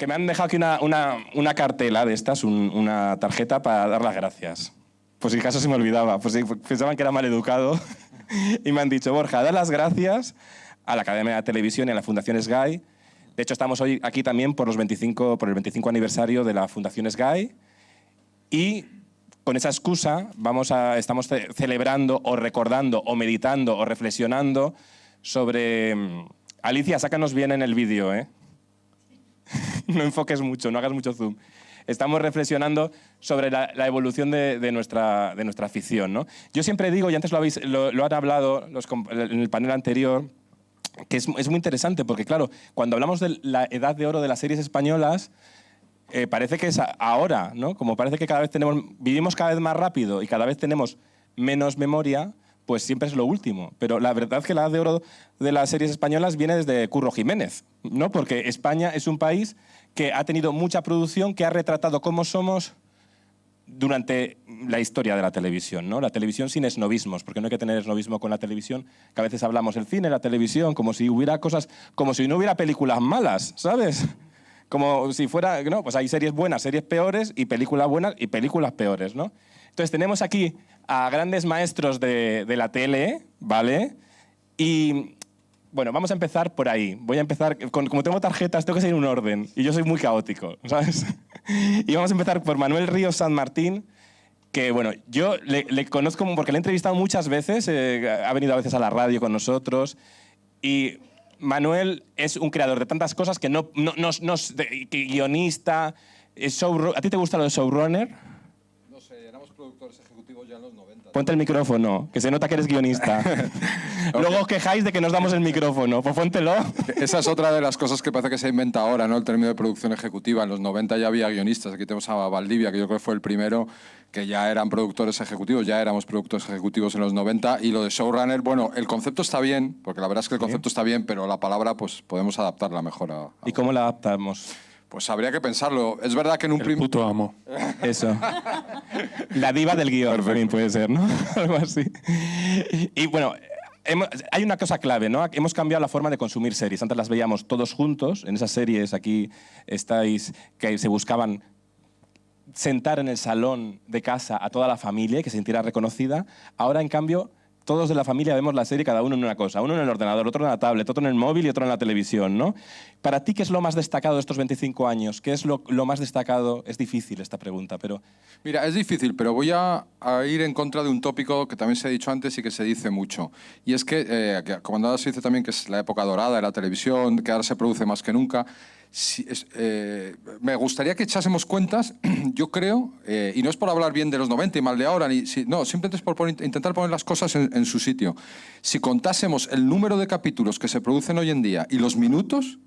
que me han dejado aquí una cartela de estas, una tarjeta para dar las gracias. Pues si acaso se me olvidaba, pues si pensaban que era mal educado. Y me han dicho, Borja, da las gracias a la Academia de Televisión y a la Fundación SGAE. De hecho, estamos hoy aquí también por el 25 aniversario de la Fundación SGAE. Y con esa excusa estamos celebrando o recordando o meditando o reflexionando sobre... Alicia, sácanos bien en el vídeo, ¿eh? No enfoques mucho, no hagas mucho zoom. Estamos reflexionando sobre la evolución de nuestra afición, ¿no? Yo siempre digo, y antes lo han hablado en el panel anterior, que es muy interesante, porque claro, cuando hablamos de la edad de oro de las series españolas, parece que es ahora, ¿no? Como parece que cada vez vivimos cada vez más rápido y cada vez tenemos menos memoria, pues siempre es lo último. Pero la verdad es que la edad de oro de las series españolas viene desde Curro Jiménez, ¿no? Porque España es un país que ha tenido mucha producción, que ha retratado cómo somos durante la historia de la televisión, ¿no? La televisión sin esnovismos, porque no hay que tener esnovismo con la televisión, que a veces hablamos del cine, la televisión, como si hubiera cosas, como si no hubiera películas malas, ¿sabes? Como si fuera, no, pues hay series buenas, series peores, y películas buenas y películas peores, ¿no? Entonces tenemos aquí a grandes maestros de la tele, ¿vale? Y bueno, vamos a empezar por ahí. Voy a empezar, como tengo tarjetas, tengo que seguir un orden, y yo soy muy caótico, ¿sabes? Y vamos a empezar por Manuel Ríos San Martín, que bueno, yo le conozco porque le he entrevistado muchas veces, ha venido a veces a la radio con nosotros, y Manuel es un creador de tantas cosas que que guionista, ¿a ti te gusta lo de showrunner? No sé, éramos productores ejecutivos ya en los 90. Ponte el micrófono, que se nota que eres guionista. Luego os quejáis de que nos damos el micrófono, pues póntelo. Esa es otra de las cosas que parece que se inventa ahora, ¿no? El término de producción ejecutiva. En los 90 ya había guionistas. Aquí tenemos a Valdivia, que yo creo que fue el primero, que ya eran productores ejecutivos, ya éramos productores ejecutivos en los 90. Y lo de showrunner, bueno, el concepto está bien, porque la verdad es que el concepto está bien, pero la palabra, pues podemos adaptarla mejor a ¿Y cómo la adaptamos? Pues habría que pensarlo. Es verdad que en un El puto amo. Eso. La diva del guión también puede ser, ¿no? Algo así. Y bueno, hay una cosa clave, ¿no? Hemos cambiado la forma de consumir series. Antes las veíamos todos juntos. En esas series aquí estáis que se buscaban sentar en el salón de casa a toda la familia y que se sintiera reconocida. Ahora, en cambio, todos de la familia vemos la serie cada uno en una cosa. Uno en el ordenador, otro en la tablet, otro en el móvil y otro en la televisión, ¿no? Para ti, ¿qué es lo más destacado de estos 25 años? ¿Qué es lo más destacado? Es difícil esta pregunta, pero... Mira, es difícil, pero voy a ir en contra de un tópico que también se ha dicho antes y que se dice mucho. Y es que como ahora se dice también que es la época dorada de la televisión, que ahora se produce más que nunca. Me gustaría que echásemos cuentas, yo creo, y no es por hablar bien de los 90 y mal de ahora, no, simplemente es por intentar poner las cosas en su sitio. Si contásemos el número de capítulos que se producen hoy en día y los minutos,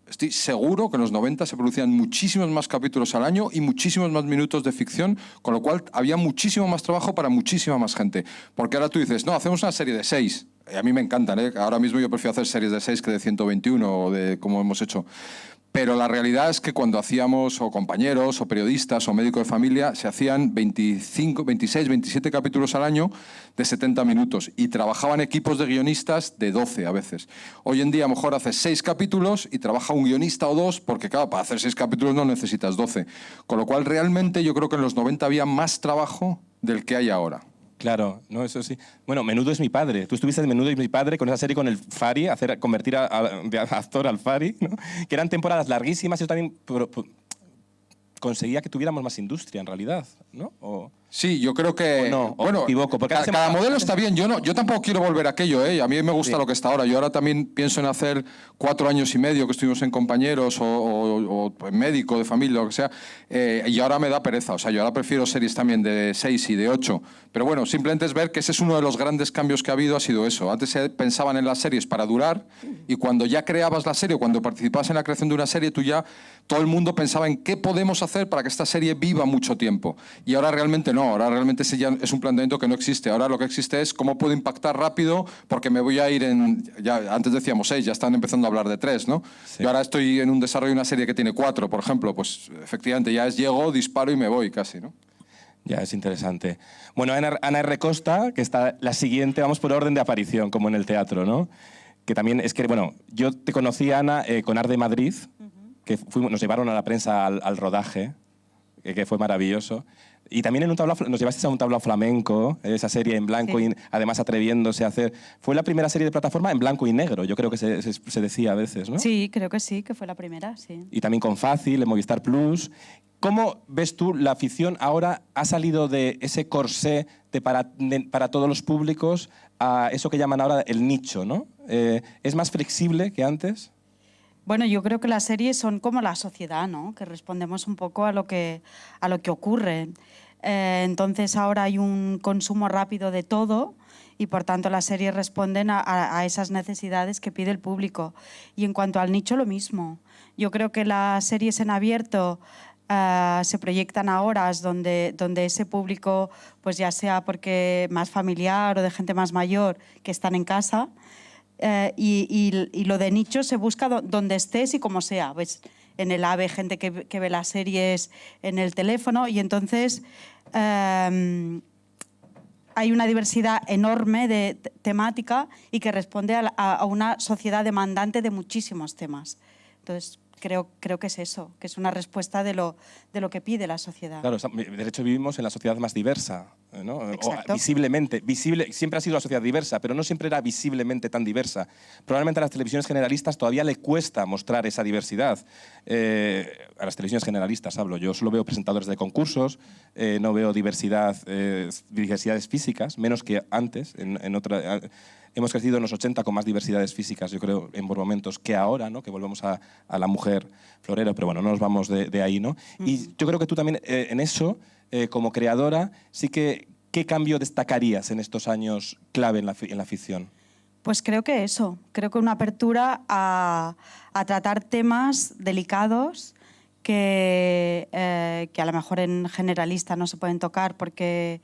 estoy seguro que en los 90 se producían muchísimos más capítulos al año y muchísimos más minutos de ficción, con lo cual había muchísimo más trabajo para muchísima más gente. Porque ahora tú dices, no, hacemos una serie de 6. A mí me encantan, ¿eh? Ahora mismo yo prefiero hacer series de 6 que de 121 o de como hemos hecho. Pero la realidad es que cuando hacíamos, o compañeros, o periodistas, o médicos de familia, se hacían 25, 26, 27 capítulos al año de 70 minutos y trabajaban equipos de guionistas de 12 a veces. Hoy en día a lo mejor haces 6 capítulos y trabaja un guionista o 2, porque claro, para hacer 6 capítulos no necesitas 12. Con lo cual realmente yo creo que en los 90 había más trabajo del que hay ahora. Claro, no, eso sí. Bueno, Menudo es mi padre. Tú estuviste en Menudo es mi padre con esa serie con el Fari, convertir de actor al Fari, ¿no? Que eran temporadas larguísimas y eso también conseguía que tuviéramos más industria, en realidad, ¿no? Sí, yo creo que... no, bueno, me equivoco. Porque cada modelo está bien. Yo tampoco quiero volver a aquello, ¿eh? A mí me gusta lo que está ahora. Yo ahora también pienso en hacer 4 años y medio que estuvimos en Compañeros o en Médico de familia, lo que sea. Y ahora me da pereza. O sea, yo ahora prefiero series también de 6 y de 8. Pero bueno, simplemente es ver que ese es uno de los grandes cambios que ha habido, ha sido eso. Antes se pensaban en las series para durar y cuando ya creabas la serie, cuando participabas en la creación de una serie, todo el mundo pensaba en qué podemos hacer para que esta serie viva mucho tiempo. Y ahora realmente no. Ahora realmente ese ya es un planteamiento que no existe. Ahora lo que existe es cómo puedo impactar rápido porque me voy a ir en... Ya, antes decíamos 6, ya están empezando a hablar de 3, ¿no? Sí. Yo ahora estoy en un desarrollo de una serie que tiene 4, por ejemplo. Pues efectivamente ya llego, disparo y me voy casi, ¿no? Ya, es interesante. Bueno, Ana R. Costa, que está la siguiente, vamos por orden de aparición, como en el teatro, ¿no? Que también es que, bueno, yo te conocí, Ana, con Arde Madrid, que nos llevaron a la prensa al rodaje, que fue maravilloso. Y también en un tablao, nos llevasteis a un tablao flamenco, esa serie en blanco, Sí. y además atreviéndose a hacer... Fue la primera serie de plataforma en blanco y negro, yo creo que se decía a veces, ¿no? Sí, creo que sí, que fue la primera, sí. Y también con Fácil, en Movistar Plus. ¿Cómo ves tú la afición ahora ha salido de ese corsé para todos los públicos a eso que llaman ahora el nicho, ¿no? ¿Es más flexible que antes? Bueno, yo creo que las series son como la sociedad, ¿no? Que respondemos un poco a lo que ocurre. Entonces ahora hay un consumo rápido de todo y por tanto las series responden a esas necesidades que pide el público. Y en cuanto al nicho, lo mismo. Yo creo que las series en abierto se proyectan a horas donde ese público, pues ya sea porque más familiar o de gente más mayor que están en casa, y lo de nicho se busca donde estés y como sea. ¿Ves? En el AVE, gente que ve las series en el teléfono, y entonces hay una diversidad enorme de temática y que responde a una sociedad demandante de muchísimos temas. Entonces, creo que es eso, que es una respuesta de lo que pide la sociedad. Claro, de hecho vivimos en la sociedad más diversa, ¿no? Exacto. Visible, siempre ha sido la sociedad diversa, pero no siempre era visiblemente tan diversa. Probablemente a las televisiones generalistas todavía le cuesta mostrar esa diversidad. A las televisiones generalistas hablo, yo solo veo presentadores de concursos, no veo diversidades físicas, menos que antes. Hemos crecido en los 80 con más diversidades físicas, yo creo, por momentos, que ahora, ¿no? Que volvemos a la mujer florero, pero bueno, no nos vamos de ahí, ¿no? Y yo creo que tú también en eso, como creadora, sí que, ¿qué cambio destacarías en estos años clave en la ficción? Pues creo que eso, creo que una apertura a tratar temas delicados que a lo mejor en generalista no se pueden tocar porque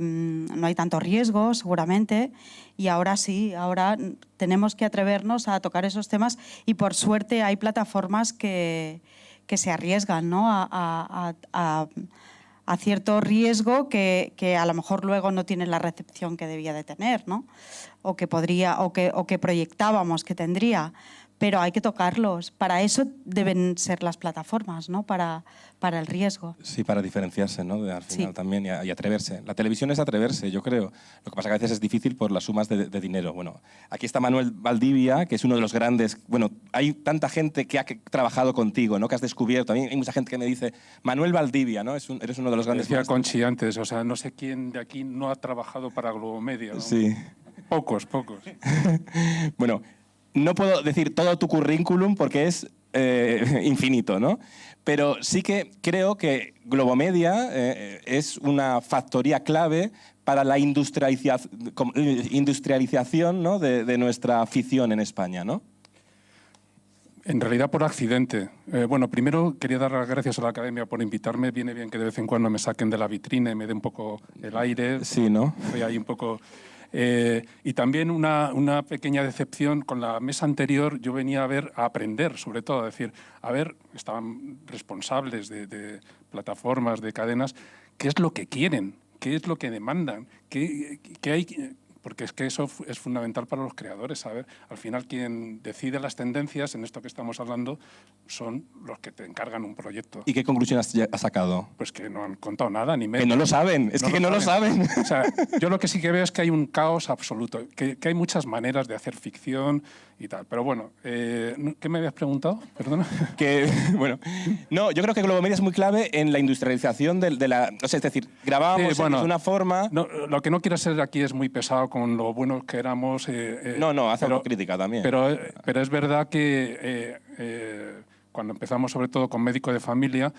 no hay tanto riesgo, seguramente, y ahora sí, ahora tenemos que atrevernos a tocar esos temas y por suerte hay plataformas que se arriesgan, ¿no? a cierto riesgo que a lo mejor luego no tiene la recepción que debía de tener, ¿no? O que proyectábamos que tendría. Pero hay que tocarlos. Para eso deben ser las plataformas, ¿no? Para el riesgo. Sí, para diferenciarse, ¿no? Al final Sí. también y atreverse. La televisión es atreverse, yo creo. Lo que pasa que a veces es difícil por las sumas de dinero. Bueno, aquí está Manuel Valdivia, que es uno de los grandes... Bueno, hay tanta gente que ha trabajado contigo, ¿no? Que has descubierto. A mí hay mucha gente que me dice, Manuel Valdivia, ¿no? Eres uno de los grandes... Decía Conchi antes, o sea, no sé quién de aquí no ha trabajado para Globomedia, ¿no? Sí. Pocos. Bueno, no puedo decir todo tu currículum porque es infinito, ¿no? Pero sí que creo que Globomedia es una factoría clave para la industrialización, ¿no? de nuestra afición en España, ¿no? En realidad por accidente. Bueno, primero quería dar las gracias a la Academia por invitarme. Viene bien que de vez en cuando me saquen de la vitrina y me dé un poco el aire. Sí, ¿no? Estoy ahí un poco... y también una pequeña decepción con la mesa anterior. Yo venía a aprender, sobre todo, a decir, estaban responsables de plataformas, de cadenas, qué es lo que quieren, qué es lo que demandan, qué hay... Porque es que eso es fundamental para los creadores, saber. Al final quien decide las tendencias, en esto que estamos hablando, son los que te encargan un proyecto. ¿Y qué conclusión has sacado? Pues que no han contado nada, ni Que menos. no lo saben, es que no lo saben. O sea, yo lo que sí que veo es que hay un caos absoluto, que hay muchas maneras de hacer ficción y tal. Pero bueno, ¿qué me habías preguntado? Perdona. Bueno, no, yo creo que Globomedia es muy clave en la industrialización de la... O sea, es decir, grabábamos Sí, bueno, de una forma... No, lo que no quiero ser aquí es muy pesado con lo buenos que éramos. No, hace autocrítica también. Pero es verdad que cuando empezamos, sobre todo con Médico de Familia,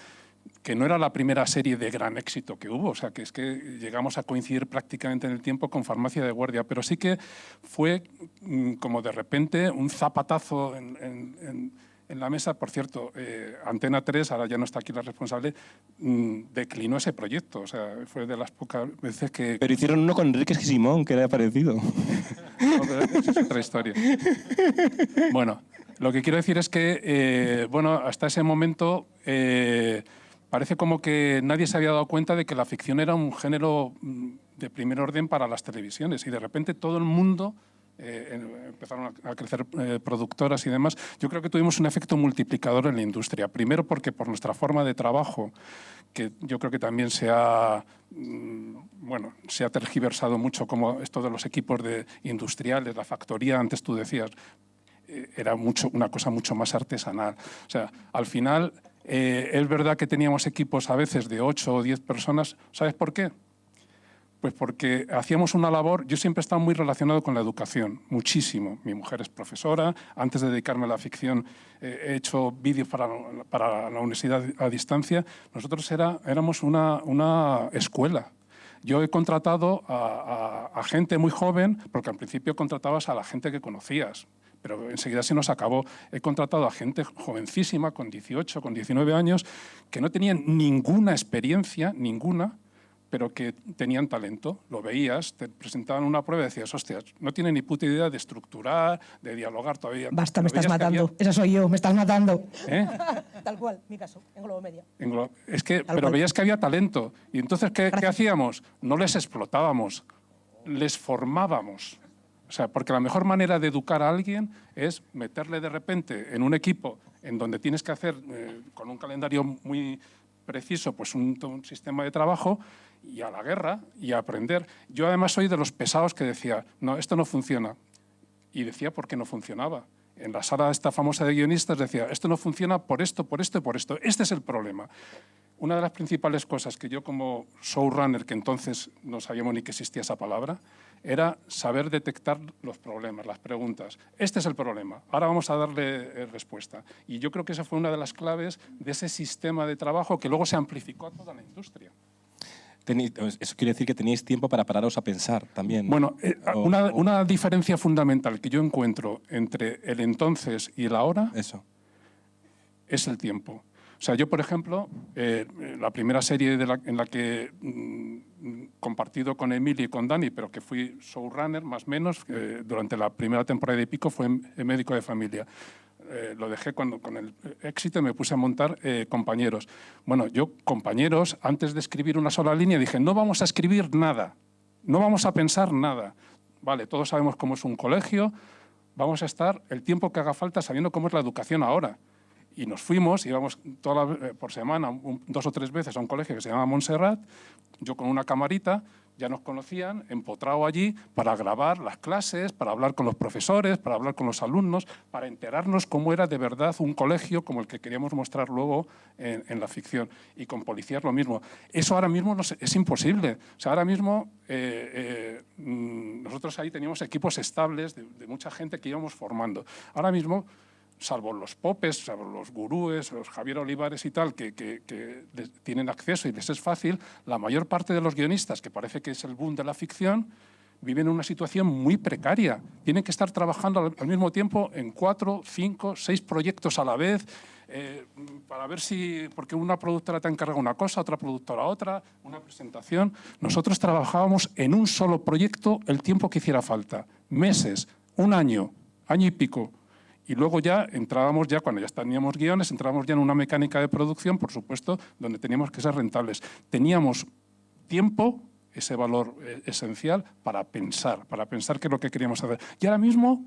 que no era la primera serie de gran éxito que hubo, o sea, que es que llegamos a coincidir prácticamente en el tiempo con Farmacia de Guardia, pero sí que fue como de repente un zapatazo en la mesa. Por cierto, Antena 3, ahora ya no está aquí la responsable, declinó ese proyecto, o sea, fue de las pocas veces que... Pero hicieron uno con Enrique Simón, que era parecido. No, pero eso es otra historia. Bueno, lo que quiero decir es que, bueno, hasta ese momento parece como que nadie se había dado cuenta de que la ficción era un género de primer orden para las televisiones y de repente todo el mundo empezaron a crecer productoras y demás, yo creo que tuvimos un efecto multiplicador en la industria. Primero porque por nuestra forma de trabajo, que yo creo que también se ha tergiversado mucho, como esto de los equipos industriales, la factoría, antes tú decías, era una cosa mucho más artesanal. O sea, al final es verdad que teníamos equipos a veces de 8 o 10 personas. ¿Sabes por qué? Pues porque hacíamos una labor. Yo siempre he estado muy relacionado con la educación, muchísimo. Mi mujer es profesora. Antes de dedicarme a la ficción he hecho vídeos para la universidad a distancia. Nosotros éramos una escuela. Yo he contratado a gente muy joven, porque al principio contratabas a la gente que conocías, pero enseguida se nos acabó. He contratado a gente jovencísima, con 18, con 19 años, que no tenían ninguna experiencia, ninguna, pero que tenían talento. Lo veías, te presentaban una prueba y decías, hostias, no tienen ni puta idea de estructurar, de dialogar todavía. Basta, me estás matando. Esa soy yo, me estás matando. ¿Eh? Tal cual, mi caso, en Globo Media. Pero veías que había talento. Y entonces, ¿qué hacíamos? No les explotábamos, les formábamos. O sea, porque la mejor manera de educar a alguien es meterle de repente en un equipo en donde tienes que hacer, con un calendario muy preciso, pues un sistema de trabajo, y a la guerra y a aprender. Yo además soy de los pesados que decía, no, esto no funciona. Y decía por qué no funcionaba. En la sala esta famosa de guionistas decía, esto no funciona por esto, por esto y por esto. Este es el problema. Una de las principales cosas que yo como showrunner, que entonces no sabíamos ni que existía esa palabra, era saber detectar los problemas, las preguntas. Este es el problema, ahora vamos a darle respuesta. Y yo creo que esa fue una de las claves de ese sistema de trabajo que luego se amplificó a toda la industria. Eso quiere decir que teníais tiempo para pararos a pensar también. Bueno, una diferencia fundamental que yo encuentro entre el entonces y el ahora es el tiempo. O sea, yo, por ejemplo, la primera serie en la que compartido con Emilio y con Dani, pero que fui showrunner más o menos, durante la primera temporada y pico fue en Médico de Familia. Lo dejé con el éxito y me puse a montar compañeros. Bueno, yo, compañeros, antes de escribir una sola línea, dije, no vamos a escribir nada, no vamos a pensar nada. Vale, todos sabemos cómo es un colegio, vamos a estar el tiempo que haga falta sabiendo cómo es la educación ahora. Y nos fuimos, íbamos por semana, 2 o 3 veces a un colegio que se llama Montserrat, yo con una camarita, ya nos conocían, empotrado allí para grabar las clases, para hablar con los profesores, para hablar con los alumnos, para enterarnos cómo era de verdad un colegio como el que queríamos mostrar luego en la ficción. Y con policías lo mismo. Eso ahora mismo es imposible. O sea, ahora mismo nosotros ahí teníamos equipos estables de mucha gente que íbamos formando. Ahora mismo, salvo los popes, salvo los gurúes, los Javier Olivares y tal, que tienen acceso y les es fácil, la mayor parte de los guionistas, que parece que es el boom de la ficción, viven en una situación muy precaria. Tienen que estar trabajando al mismo tiempo en 4, 5, 6 proyectos a la vez, para ver si, porque una productora te encarga una cosa, otra productora otra, una presentación. Nosotros trabajábamos en un solo proyecto el tiempo que hiciera falta, meses, un año, año y pico. Y luego ya entrábamos, cuando ya teníamos guiones, entrábamos ya en una mecánica de producción, por supuesto, donde teníamos que ser rentables. Teníamos tiempo, ese valor esencial, para pensar qué es lo que queríamos hacer. Y ahora mismo,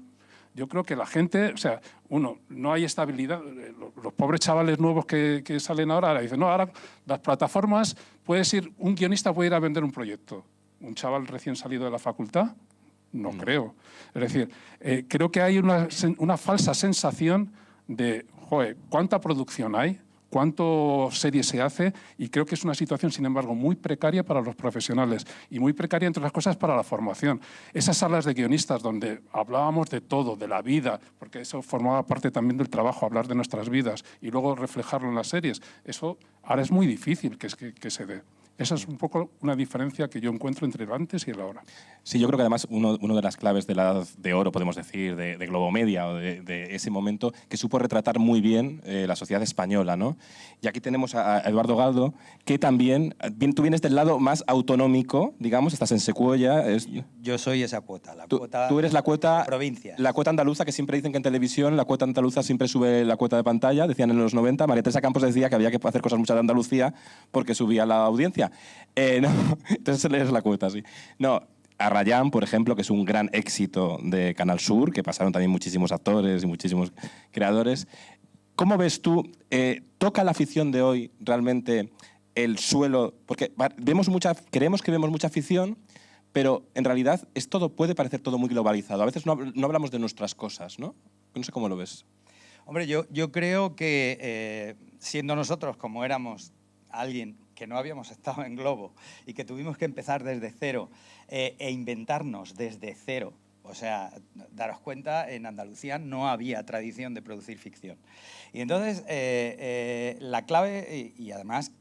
yo creo que la gente, o sea, no hay estabilidad. Los pobres chavales nuevos que salen ahora dicen, no, ahora las plataformas, un guionista puede ir a vender un proyecto. Un chaval recién salido de la facultad, no creo. Es decir, creo que hay una falsa sensación de, joder, ¿cuánta producción hay? ¿Cuánto serie se hace? Y creo que es una situación, sin embargo, muy precaria para los profesionales y muy precaria, entre las cosas, para la formación. Esas salas de guionistas donde hablábamos de todo, de la vida, porque eso formaba parte también del trabajo, hablar de nuestras vidas y luego reflejarlo en las series, eso ahora es muy difícil que se dé. Esa es un poco una diferencia que yo encuentro entre el antes y el ahora. Sí, yo creo que además una de las claves de la edad de oro, podemos decir, de Globo Media o de ese momento, que supo retratar muy bien la sociedad española, ¿no? Y aquí tenemos a Eduardo Galdo, que también, tú vienes del lado más autonómico, digamos, estás en Secuoya. Yo soy esa cuota, Tú eres la cuota provincia. La cuota andaluza, que siempre dicen que en televisión la cuota andaluza siempre sube la cuota de pantalla, decían en los 90. María Teresa Campos decía que había que hacer cosas muchas de Andalucía porque subía la audiencia. No, entonces eres la cuota, sí. No, Arrayán, por ejemplo, que es un gran éxito de Canal Sur, que pasaron también muchísimos actores y muchísimos creadores. ¿Cómo ves tú, toca la ficción de hoy realmente el suelo? Porque creemos que vemos mucha ficción, pero en realidad puede parecer todo muy globalizado. A veces no hablamos de nuestras cosas, ¿no? No sé cómo lo ves. Hombre, yo creo que siendo nosotros como éramos alguien que no habíamos estado en Globo y que tuvimos que empezar desde cero e inventarnos desde cero, o sea, daros cuenta, en Andalucía no había tradición de producir ficción. Y entonces la clave, y además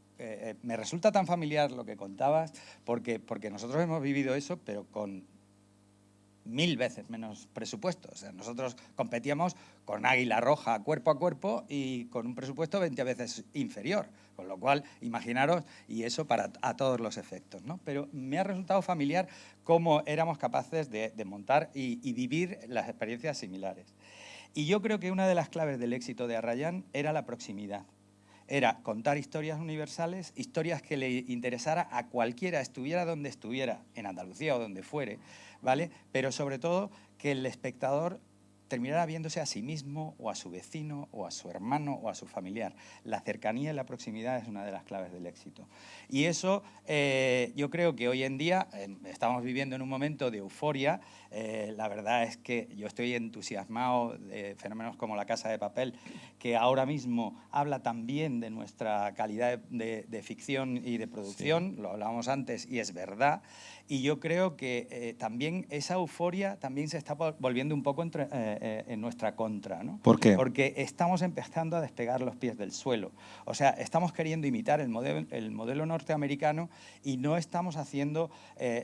me resulta tan familiar lo que contabas, porque nosotros hemos vivido eso, pero con 1000 veces menos presupuesto. O sea, nosotros competíamos con Águila Roja cuerpo a cuerpo y con un presupuesto 20 veces inferior, con lo cual, imaginaros, y eso a todos los efectos, ¿no? Pero me ha resultado familiar cómo éramos capaces de montar y vivir las experiencias similares. Y yo creo que una de las claves del éxito de Arrayán era la proximidad. Era contar historias universales, historias que le interesara a cualquiera, estuviera donde estuviera, en Andalucía o donde fuere, ¿vale? Pero sobre todo que el espectador terminara viéndose a sí mismo o a su vecino o a su hermano o a su familiar. La cercanía y la proximidad es una de las claves del éxito. Y eso yo creo que hoy en día estamos viviendo en un momento de euforia. La verdad es que yo estoy entusiasmado de fenómenos como La Casa de Papel, que ahora mismo habla también de nuestra calidad de ficción y de producción. Sí. Lo hablábamos antes y es verdad. Y yo creo que también esa euforia también se está volviendo un poco en nuestra contra, ¿no? ¿Por qué? Porque estamos empezando a despegar los pies del suelo. O sea, estamos queriendo imitar el modelo norteamericano y no estamos haciendo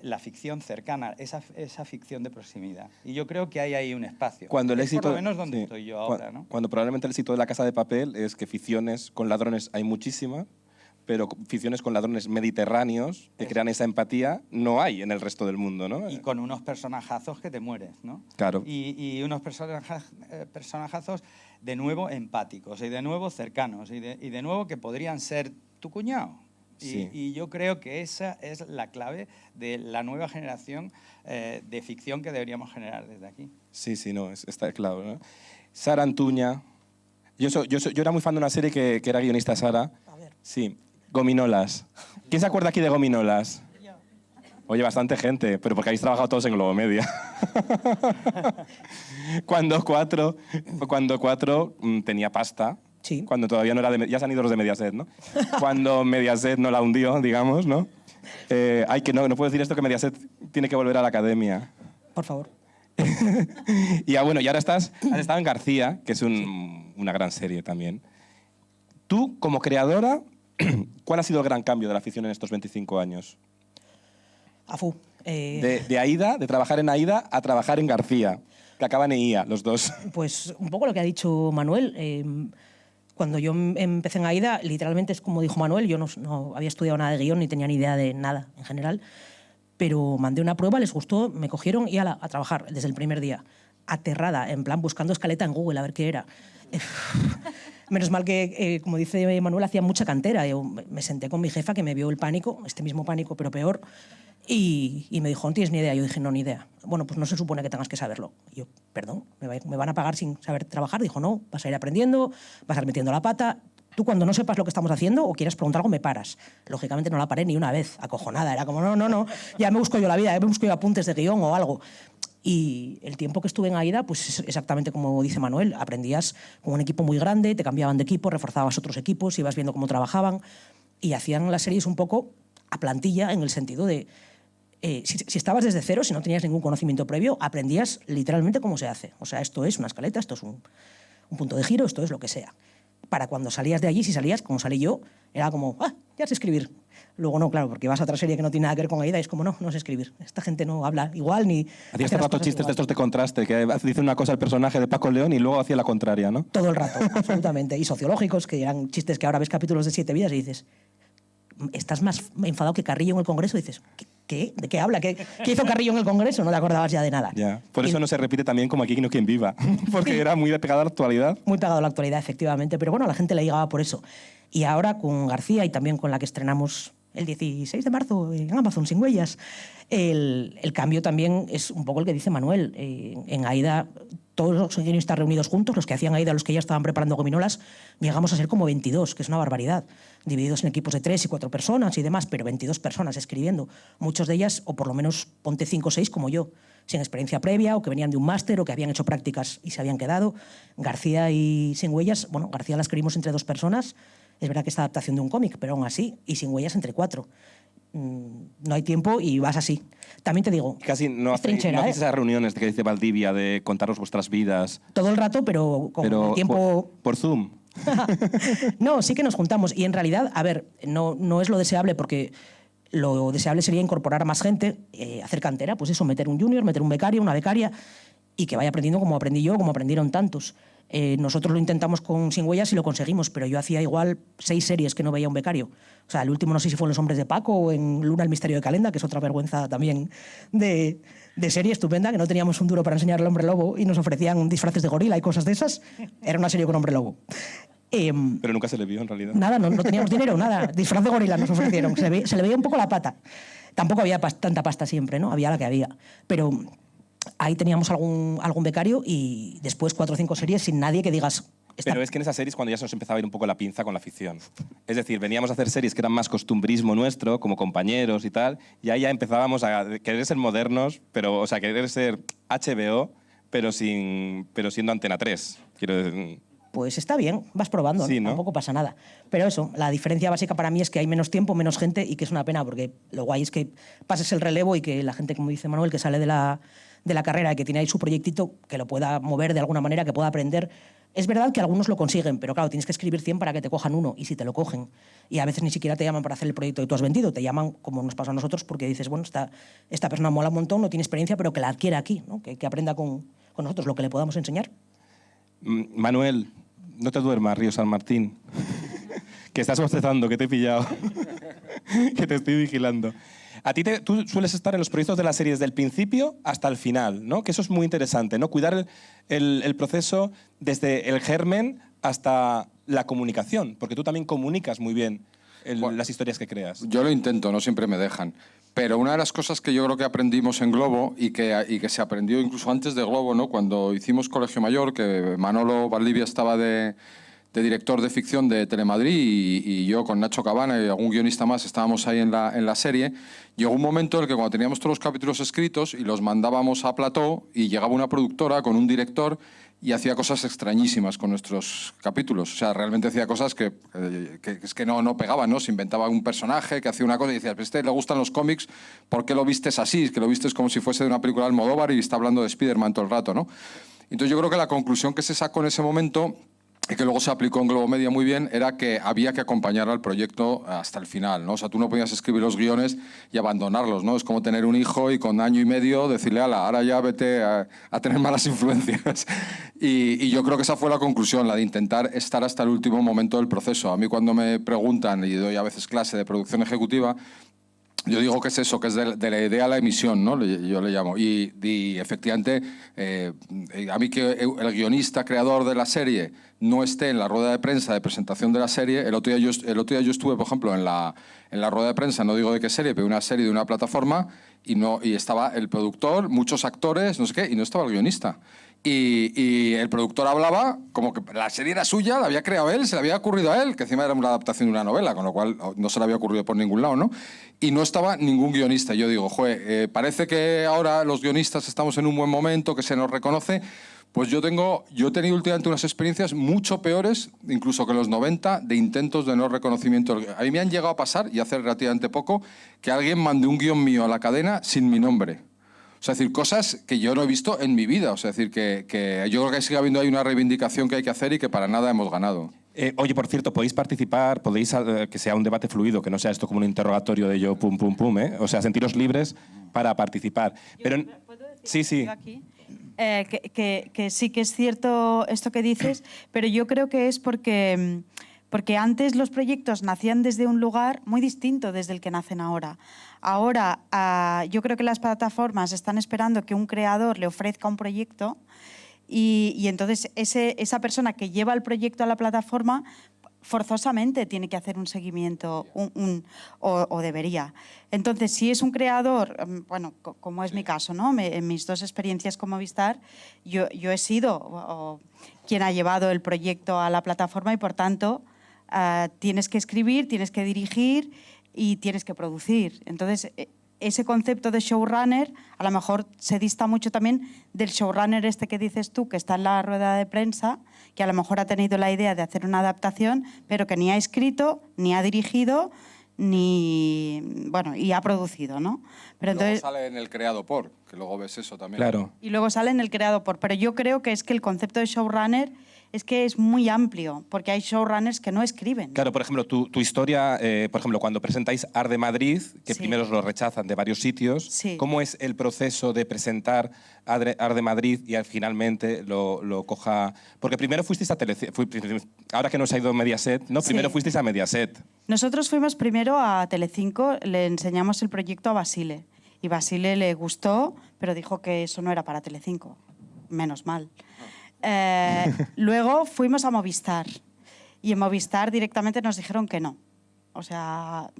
la ficción cercana, esa ficción de proximidad. Y yo creo que hay ahí un espacio. Cuando el éxito, por lo menos donde estoy yo ahora, ¿no? Cuando probablemente el éxito de La Casa de Papel es que ficciones con ladrones hay muchísima, pero ficciones con ladrones mediterráneos que crean esa empatía no hay en el resto del mundo, ¿no? Y con unos personajazos que te mueres, ¿no? Claro. Y unos personajazos de nuevo empáticos y de nuevo cercanos y de nuevo que podrían ser tu cuñado. Sí. Y yo creo que esa es la clave de la nueva generación de ficción que deberíamos generar desde aquí. Sí, no, está claro, ¿no? Sara Antuña. Yo era muy fan de una serie que era guionista Sara. A ver. Sí. Gominolas. ¿Quién se acuerda aquí de Gominolas? Oye, bastante gente, pero porque habéis trabajado todos en Globo Media. Cuando Cuatro tenía pasta, sí. Cuando todavía no era ya se han ido los de Mediaset, ¿no? Cuando Mediaset no la hundió, digamos, ¿no? No puedo decir esto, que Mediaset tiene que volver a la academia. Por favor. Y ahora has estado en García, que es una gran serie también. Tú, como creadora, ¿cuál ha sido el gran cambio de la ficción en estos 25 años? De Aída, de trabajar en Aída a trabajar en García, que acaban en IA, los dos. Pues un poco lo que ha dicho Manuel. Cuando yo empecé en Aída, literalmente es como dijo Manuel, yo no había estudiado nada de guión ni tenía ni idea de nada en general, pero mandé una prueba, les gustó, me cogieron y a trabajar desde el primer día. Aterrada, en plan buscando escaleta en Google a ver qué era. Menos mal que, como dice Manuel, hacía mucha cantera. Yo me senté con mi jefa, que me vio el pánico, este mismo pánico, pero peor, y me dijo, ¿no tienes ni idea? Yo dije, no, ni idea. Bueno, pues no se supone que tengas que saberlo. Y yo, perdón, ¿me van a pagar sin saber trabajar? Dijo, no, vas a ir aprendiendo, vas a ir metiendo la pata. Tú cuando no sepas lo que estamos haciendo o quieras preguntar algo, me paras. Lógicamente no la paré ni una vez, acojonada. Era como, no, ya me busco yo la vida, ya me busco yo apuntes de guión o algo. Y el tiempo que estuve en Aída, pues es exactamente como dice Manuel, aprendías con un equipo muy grande, te cambiaban de equipo, reforzabas otros equipos, ibas viendo cómo trabajaban y hacían las series un poco a plantilla en el sentido de, si estabas desde cero, si no tenías ningún conocimiento previo, aprendías literalmente cómo se hace. O sea, esto es una escaleta, esto es un punto de giro, esto es lo que sea. Para cuando salías de allí, si salías, como salí yo, era como, ya sé escribir. Luego no, claro, porque vas a otra serie que no tiene nada que ver con Aída y es como, no sé escribir. Esta gente no habla igual ni... Hacías este rato chistes de estos de contraste, que dice una cosa el personaje de Paco León y luego hacía la contraria, ¿no? Todo el rato, absolutamente. Y sociológicos, que eran chistes que ahora ves capítulos de 7 vidas y dices, estás más enfadado que Carrillo en el Congreso y dices, ¿qué? ¿De qué habla? ¿Qué hizo Carrillo en el Congreso? No te acordabas ya de nada. Ya. Por eso no se repite también como Aquí no quien viva, porque sí, era muy pegado a la actualidad. Muy pegado a la actualidad, efectivamente, pero bueno, a la gente le llegaba por eso. Y ahora con García y también con la que estrenamos el 16 de marzo en Amazon, sin huellas. El cambio también es un poco el que dice Manuel. En AIDA, todos los guionistas reunidos juntos, los que hacían AIDA, los que ya estaban preparando gominolas, llegamos a ser como 22, que es una barbaridad. Divididos en equipos de 3 y 4 personas y demás, pero 22 personas escribiendo. Muchos de ellas, o por lo menos ponte 5 o 6 como yo, sin experiencia previa, o que venían de un máster, o que habían hecho prácticas y se habían quedado. García y Sin Huellas, bueno, García la escribimos entre 2 personas. Es verdad que es adaptación de un cómic, pero aún así, y Sin Huellas entre 4. No hay tiempo y vas así. También te digo, Casi no es trinchera, hacéis esas reuniones de que dice Valdivia, de contaros vuestras vidas. todo el rato, pero con el tiempo... Por Zoom. No, sí que nos juntamos. Y en realidad, a ver, no es lo deseable, porque lo deseable sería incorporar a más gente, hacer cantera, pues eso, meter un junior, meter un becario, una becaria, y que vaya aprendiendo como aprendí yo, como aprendieron tantos. Nosotros lo intentamos con Sin Huellas y lo conseguimos, pero yo hacía igual 6 series que no veía un becario. O sea, el último no sé si fue en Los Hombres de Paco o en Luna, el misterio de Calenda, que es otra vergüenza también de serie estupenda, que no teníamos un duro para enseñar al hombre lobo y nos ofrecían disfraces de gorila y cosas de esas. Era una serie con hombre lobo. Pero nunca se le vio, en realidad. Nada, no teníamos dinero, nada. Disfraz de gorila nos ofrecieron. Se le veía un poco la pata. Tampoco había tanta pasta siempre, ¿no? Había la que había. Pero ahí teníamos algún becario y después 4 o 5 series sin nadie que digas... Pero es que en esas series cuando ya se nos empezaba a ir un poco la pinza con la ficción. Es decir, veníamos a hacer series que eran más costumbrismo nuestro, como compañeros y tal, y ahí ya empezábamos a querer ser modernos, pero, o sea, querer ser HBO, pero siendo Antena 3. Quiero decir... Pues está bien, vas probando, Sí, ¿no? Tampoco pasa nada. Pero eso, la diferencia básica para mí es que hay menos tiempo, menos gente y que es una pena, porque lo guay es que pases el relevo y que la gente, como dice Manuel, que sale de la carrera y que tiene ahí su proyectito, que lo pueda mover de alguna manera, que pueda aprender. Es verdad que algunos lo consiguen, pero claro, tienes que escribir 100 para que te cojan uno, y si te lo cogen. Y a veces ni siquiera te llaman para hacer el proyecto que tú has vendido, te llaman, como nos pasa a nosotros, porque dices, bueno, esta persona mola un montón, no tiene experiencia, pero que la adquiera aquí, ¿no? que aprenda con nosotros lo que le podamos enseñar. Manuel, no te duermas, Río San Martín. Que estás bostezando, que te he pillado. Que te estoy vigilando. Tú sueles estar en los proyectos de las series del principio hasta el final, ¿no? Que eso es muy interesante, ¿no? Cuidar el proceso desde el germen hasta la comunicación, porque tú también comunicas muy bien las historias que creas. Yo lo intento, no siempre me dejan. Pero una de las cosas que yo creo que aprendimos en Globo y que se aprendió incluso antes de Globo, ¿no? Cuando hicimos Colegio Mayor, que Manolo Valdivia estaba de director de ficción de Telemadrid y yo con Nacho Cabana y algún guionista más estábamos ahí en la serie, llegó un momento en el que cuando teníamos todos los capítulos escritos y los mandábamos a plató y llegaba una productora con un director y hacía cosas extrañísimas con nuestros capítulos. O sea, realmente hacía cosas que no pegaban, ¿no? Se inventaba un personaje que hacía una cosa y decías, pues le gustan los cómics, ¿por qué lo vistes así? Es que lo vistes como si fuese de una película de Almodóvar y está hablando de Spiderman todo el rato, ¿no? Entonces yo creo que la conclusión que se sacó en ese momento, y que luego se aplicó en Globo Media muy bien, era que había que acompañar al proyecto hasta el final, ¿no? O sea, tú no podías escribir los guiones y abandonarlos, ¿no? Es como tener un hijo y con año y medio decirle, ala, ahora ya vete a tener malas influencias. Y yo creo que esa fue la conclusión, la de intentar estar hasta el último momento del proceso. A mí cuando me preguntan, y doy a veces clase de producción ejecutiva, yo digo que es eso, que es de la idea a la emisión, ¿no? Yo le llamo. Y efectivamente, a mí que el guionista, creador de la serie, no esté en la rueda de prensa de presentación de la serie. El otro día yo estuve, por ejemplo, en la rueda de prensa, no digo de qué serie, pero una serie de una plataforma, y estaba el productor, muchos actores, no sé qué, y no estaba el guionista. Y el productor hablaba como que la serie era suya, la había creado él, se le había ocurrido a él, que encima era una adaptación de una novela, con lo cual no se le había ocurrido por ningún lado, ¿no? Y no estaba ningún guionista. Yo digo, parece que ahora los guionistas estamos en un buen momento, que se nos reconoce. Pues yo he tenido últimamente unas experiencias mucho peores, incluso que los 90, de intentos de no reconocimiento. A mí me han llegado a pasar, y hace relativamente poco, que alguien mande un guión mío a la cadena sin mi nombre. O sea, es decir, cosas que yo no he visto en mi vida. O sea, es decir, que yo creo que sigue habiendo ahí una reivindicación que hay que hacer y que para nada hemos ganado. Oye, por cierto, podéis participar, podéis que sea un debate fluido, que no sea esto como un interrogatorio de yo pum, pum, pum, ¿eh? O sea, sentiros libres para participar. Pero, ¿puedo decir sí, sí. algo aquí? Que sí que es cierto esto que dices, pero yo creo que es porque antes los proyectos nacían desde un lugar muy distinto desde el que nacen ahora. Ahora, yo creo que las plataformas están esperando que un creador le ofrezca un proyecto y entonces esa persona que lleva el proyecto a la plataforma forzosamente tiene que hacer un seguimiento o debería. Entonces, si es un creador, bueno, como es mi caso, ¿no? En mis 2 experiencias con Movistar, yo he sido quien ha llevado el proyecto a la plataforma y, por tanto, tienes que escribir, tienes que dirigir y tienes que producir. Entonces, ese concepto de showrunner a lo mejor se dista mucho también del showrunner este que dices tú, que está en la rueda de prensa, que a lo mejor ha tenido la idea de hacer una adaptación, pero que ni ha escrito, ni ha dirigido, ni bueno, y ha producido, ¿no? Pero luego entonces, sale en el creado por, que luego ves eso también. Claro. y luego sale en el creado por. Pero yo creo que es que el concepto de showrunner es que es muy amplio, porque hay showrunners que no escriben. Claro, por ejemplo, tu historia, por ejemplo, cuando presentáis Arde Madrid, que Sí. primero os lo rechazan de varios sitios, Sí. ¿cómo es el proceso de presentar Arde Madrid y finalmente lo coja? Porque primero fuisteis a Telecinco, ahora que nos ha ido Mediaset, ¿no? Sí. Primero fuisteis a Mediaset. Nosotros fuimos primero a Telecinco, le enseñamos el proyecto a Basile. Y Basile le gustó, pero dijo que eso no era para Telecinco. Menos mal. Luego fuimos a Movistar. Y en Movistar directamente nos dijeron que no. O sea,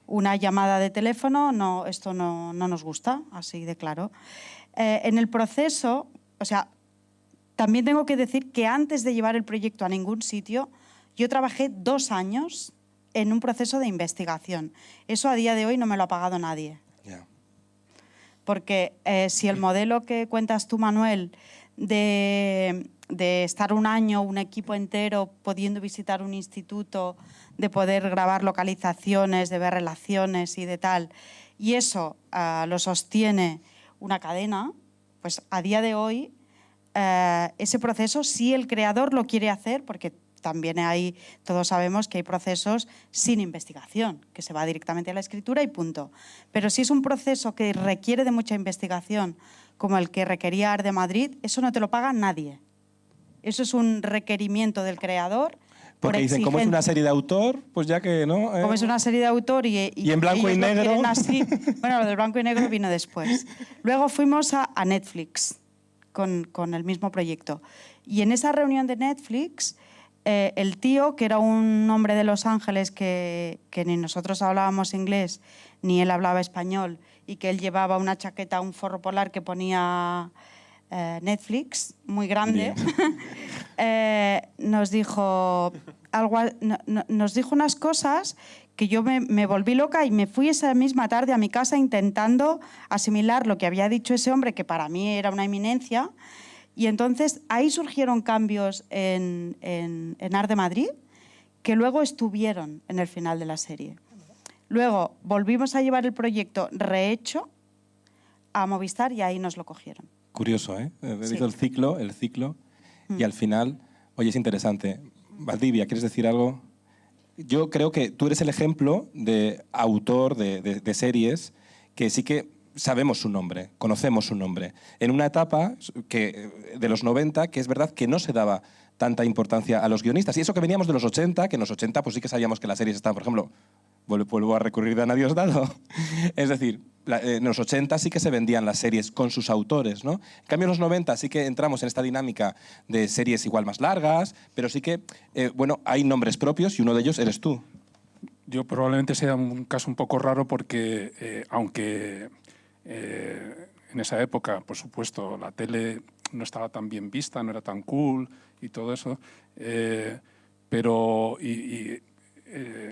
una llamada de teléfono, no, esto no nos gusta, así de claro. En el proceso, o sea, también tengo que decir que antes de llevar el proyecto a ningún sitio, yo trabajé 2 años en un proceso de investigación. Eso a día de hoy no me lo ha pagado nadie. Ya. Porque si el modelo que cuentas tú, Manuel, de estar un año, un equipo entero, pudiendo visitar un instituto, de poder grabar localizaciones, de ver relaciones y de tal, y eso lo sostiene una cadena, pues a día de hoy ese proceso, si el creador lo quiere hacer, porque también hay, todos sabemos que hay procesos sin investigación, que se va directamente a la escritura y punto. Pero si es un proceso que requiere de mucha investigación, como el que requería Arde Madrid, eso no te lo paga nadie. Eso es un requerimiento del creador. Porque dicen, como es una serie de autor, pues ya que no... Como es una serie de autor y en blanco y ellos lo negro. quieren así. Bueno, lo del blanco y negro vino después. Luego fuimos a Netflix con el mismo proyecto. Y en esa reunión de Netflix, el tío, que era un hombre de Los Ángeles que ni nosotros hablábamos inglés, ni él hablaba español, y que él llevaba una chaqueta, un forro polar que ponía Netflix, muy grande, nos dijo unas cosas que yo me volví loca y me fui esa misma tarde a mi casa intentando asimilar lo que había dicho ese hombre, que para mí era una eminencia. Y entonces ahí surgieron cambios en Arde Madrid que luego estuvieron en el final de la serie. Luego volvimos a llevar el proyecto rehecho a Movistar y ahí nos lo cogieron. Curioso, ¿eh? He Sí. visto el ciclo, y al final, oye, es interesante. Valdivia, ¿quieres decir algo? Yo creo que tú eres el ejemplo de autor de series que sí que sabemos su nombre, conocemos su nombre. En una etapa de los 90, que es verdad que no se daba tanta importancia a los guionistas. Y eso que veníamos de los 80, que en los 80 pues sí que sabíamos que las series estaban, por ejemplo, vuelvo a recurrir a Ana Diosdado. Es decir, en los 80 sí que se vendían las series con sus autores, ¿no? En cambio, en los 90 sí que entramos en esta dinámica de series igual más largas, pero sí que, bueno, hay nombres propios y uno de ellos eres tú. Yo probablemente sea un caso un poco raro porque, aunque en esa época, por supuesto, la tele no estaba tan bien vista, no era tan cool y todo eso, pero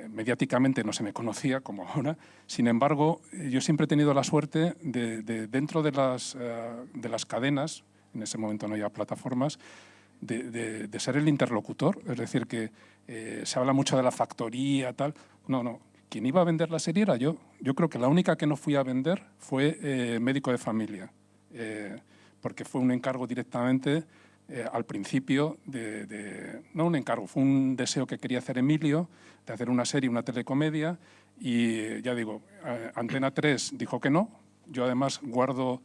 mediáticamente no se me conocía como ahora. Sin embargo, yo siempre he tenido la suerte de dentro de las cadenas, en ese momento no había plataformas, de ser el interlocutor. Es decir, que se habla mucho de la factoría, tal. No. Quien iba a vender la serie era yo. Yo creo que la única que no fui a vender fue Médico de Familia, porque fue un encargo directamente al principio, no un encargo, fue un deseo que quería hacer Emilio, de hacer una serie, una telecomedia, y ya digo, Antena 3 dijo que no. Yo además guardo,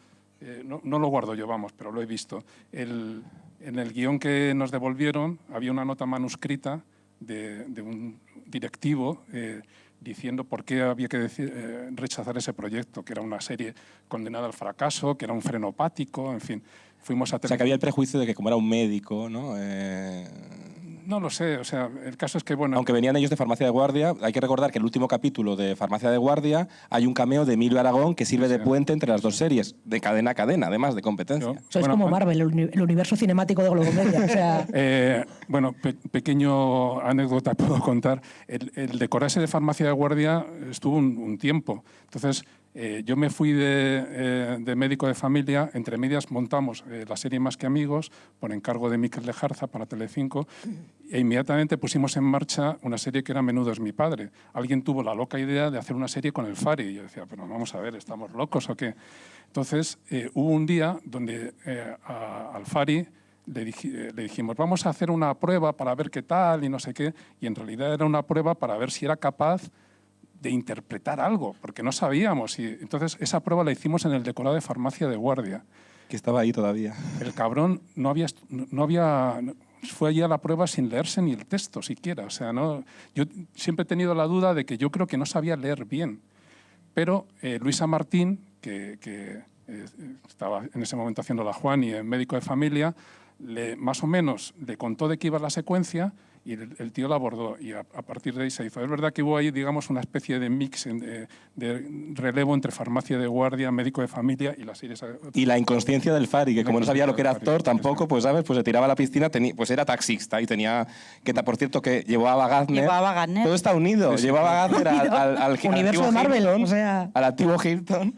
no lo guardo yo, vamos, pero lo he visto. En el guión que nos devolvieron había una nota manuscrita de un directivo diciendo por qué había que rechazar ese proyecto, que era una serie condenada al fracaso, que era un frenopático, en fin. Fuimos a O sea, que había el prejuicio de que como era un médico, ¿no? No lo sé, o sea, el caso es que, bueno... Aunque venían ellos de Farmacia de Guardia, hay que recordar que en el último capítulo de Farmacia de Guardia hay un cameo de Emilio Aragón que sirve de puente entre las dos series, de cadena a cadena, además de competencia. Eso es como Marvel, el universo cinemático de Globomedia. O sea... Bueno, pequeño anécdota puedo contar. El decorarse de Farmacia de Guardia estuvo un tiempo. Entonces, yo me fui de médico de familia, entre medias montamos la serie Más que Amigos, por encargo de Miquel Lejarza para Telecinco, e inmediatamente pusimos en marcha una serie que era Menudo es mi padre. Alguien tuvo la loca idea de hacer una serie con el Fari, y yo decía, pero vamos a ver, ¿estamos locos o qué? Entonces, hubo un día donde al Fari le dijimos, vamos a hacer una prueba para ver qué tal y no sé qué, y en realidad era una prueba para ver si era capaz de interpretar algo, porque no sabíamos. Y entonces esa prueba la hicimos en el decorado de Farmacia de Guardia. Que estaba ahí todavía. El cabrón fue allí a la prueba sin leerse ni el texto siquiera. O sea, no, yo siempre he tenido la duda de que yo creo que no sabía leer bien. Pero Luisa Martín, que estaba en ese momento haciendo la Juani en médico de familia, más o menos le contó de qué iba la secuencia y el tío la abordó y a partir de ahí se hizo. Es verdad que hubo ahí, digamos, una especie de mix, de relevo entre Farmacia de Guardia, médico de familia y las series. Y la inconsciencia del Fari, que como no sabía lo que era actor tampoco, pues sabes, pues se tiraba a la piscina, pues era taxista y tenía, por cierto, que llevaba a Gardner. Todo está unido. Sí. Llevaba a Gardner al universo de Marvel, Hilton, o sea... al antiguo Hilton.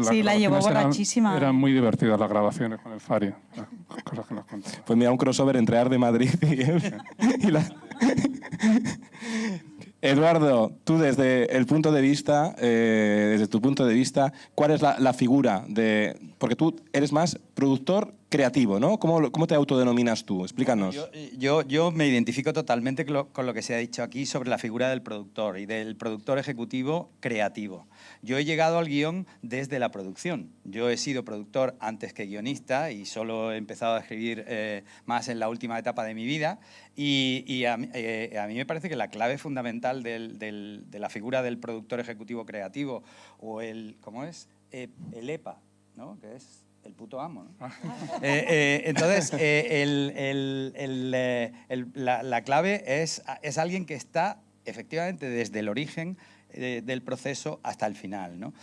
Sí, la llevó borrachísima. Eran muy divertidas las grabaciones con el Fari, cosas que nos contaba. Pues mira, un crossover entre Ar de Madrid y él. Eduardo, tú desde tu punto de vista, ¿cuál es la figura de...? Porque tú eres más productor creativo, ¿no? ¿Cómo te autodenominas tú? Explícanos. Yo me identifico totalmente con lo que se ha dicho aquí sobre la figura del productor y del productor ejecutivo creativo. Yo he llegado al guión desde la producción. Yo he sido productor antes que guionista y solo he empezado a escribir más en la última etapa de mi vida. Y a mí me parece que la clave fundamental de la figura del productor ejecutivo creativo o ¿cómo es? El EPA, ¿no? Que es el puto amo, ¿no? Entonces, la clave es alguien que está efectivamente desde el origen del proceso hasta el final, ¿no?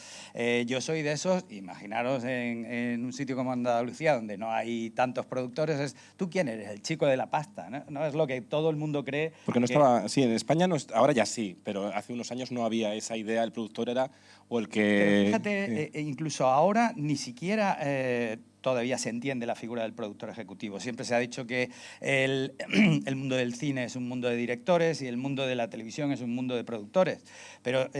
Yo soy de esos, imaginaros en un sitio como Andalucía, donde no hay tantos productores, ¿tú quién eres? El chico de la pasta, ¿no? No es lo que todo el mundo cree. Porque no estaba, sí, en España no, ahora ya sí, pero hace unos años no había esa idea, el productor era o el que... Pero fíjate, incluso ahora ni siquiera... todavía se entiende la figura del productor ejecutivo. Siempre se ha dicho que el mundo del cine es un mundo de directores y el mundo de la televisión es un mundo de productores. Pero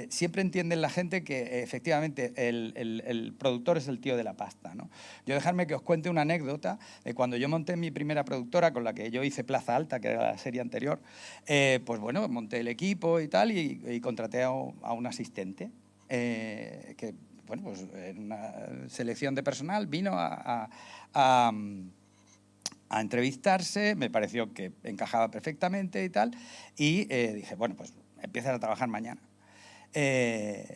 siempre entienden la gente que efectivamente el productor es el tío de la pasta, ¿no? Yo dejadme que os cuente una anécdota de cuando yo monté mi primera productora, con la que yo hice Plaza Alta, que era la serie anterior. Pues bueno, monté el equipo y tal y contraté a un asistente que... Bueno, pues en una selección de personal vino a entrevistarse, me pareció que encajaba perfectamente y tal, y dije, bueno, pues empiezas a trabajar mañana.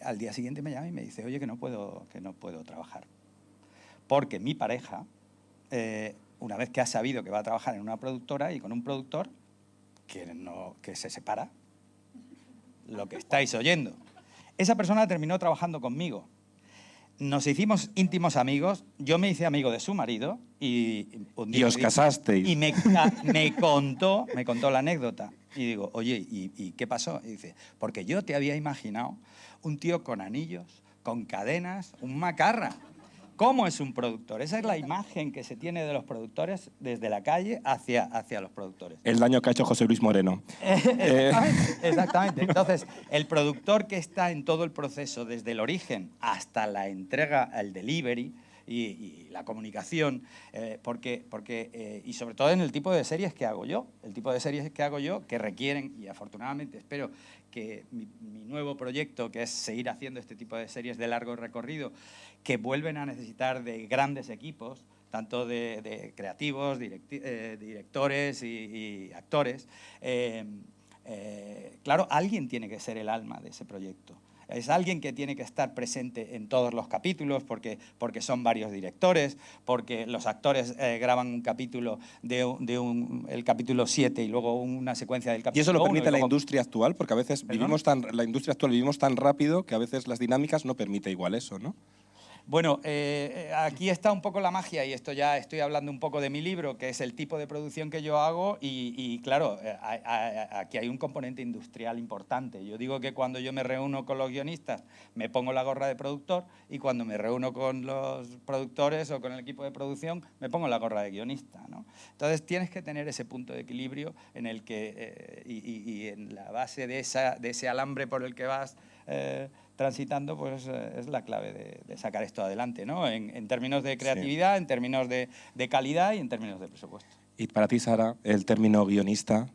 Al día siguiente me llama y me dice, oye, que no puedo trabajar. Porque mi pareja, una vez que ha sabido que va a trabajar en una productora y con un productor, que se separa, lo que estáis oyendo. Esa persona terminó trabajando conmigo. Nos hicimos íntimos amigos, yo me hice amigo de su marido y os casasteis. Y me contó la anécdota. Y digo, oye, ¿y qué pasó? Y dice, porque yo te había imaginado un tío con anillos, con cadenas, un macarra. ¿Cómo es un productor? Esa es la imagen que se tiene de los productores desde la calle hacia los productores. El daño que ha hecho José Luis Moreno. Exactamente. Entonces, el productor que está en todo el proceso, desde el origen hasta la entrega, el delivery y la comunicación, y sobre todo en el tipo de series que hago yo. El tipo de series que hago yo que requieren, y afortunadamente espero que mi nuevo proyecto, que es seguir haciendo este tipo de series de largo recorrido, que vuelven a necesitar de grandes equipos, tanto de creativos, directores y actores. Claro, alguien tiene que ser el alma de ese proyecto. Es alguien que tiene que estar presente en todos los capítulos porque son varios directores, porque los actores graban un capítulo el capítulo 7 y luego una secuencia del capítulo 1. ¿Y eso lo permite la luego... industria actual? Porque a veces la industria actual vivimos tan rápido que a veces las dinámicas no permite igual eso, ¿no? Bueno, aquí está un poco la magia, y esto ya estoy hablando un poco de mi libro, que es el tipo de producción que yo hago, y claro, aquí hay un componente industrial importante. Yo digo que cuando yo me reúno con los guionistas me pongo la gorra de productor, y cuando me reúno con los productores o con el equipo de producción me pongo la gorra de guionista, ¿no? Entonces tienes que tener ese punto de equilibrio en el que, y en la base de ese alambre por el que vas transitando, pues es la clave de sacar esto adelante, ¿no? En términos de creatividad, en términos de calidad y en términos de presupuesto. Y para ti, Sara, el término guionista,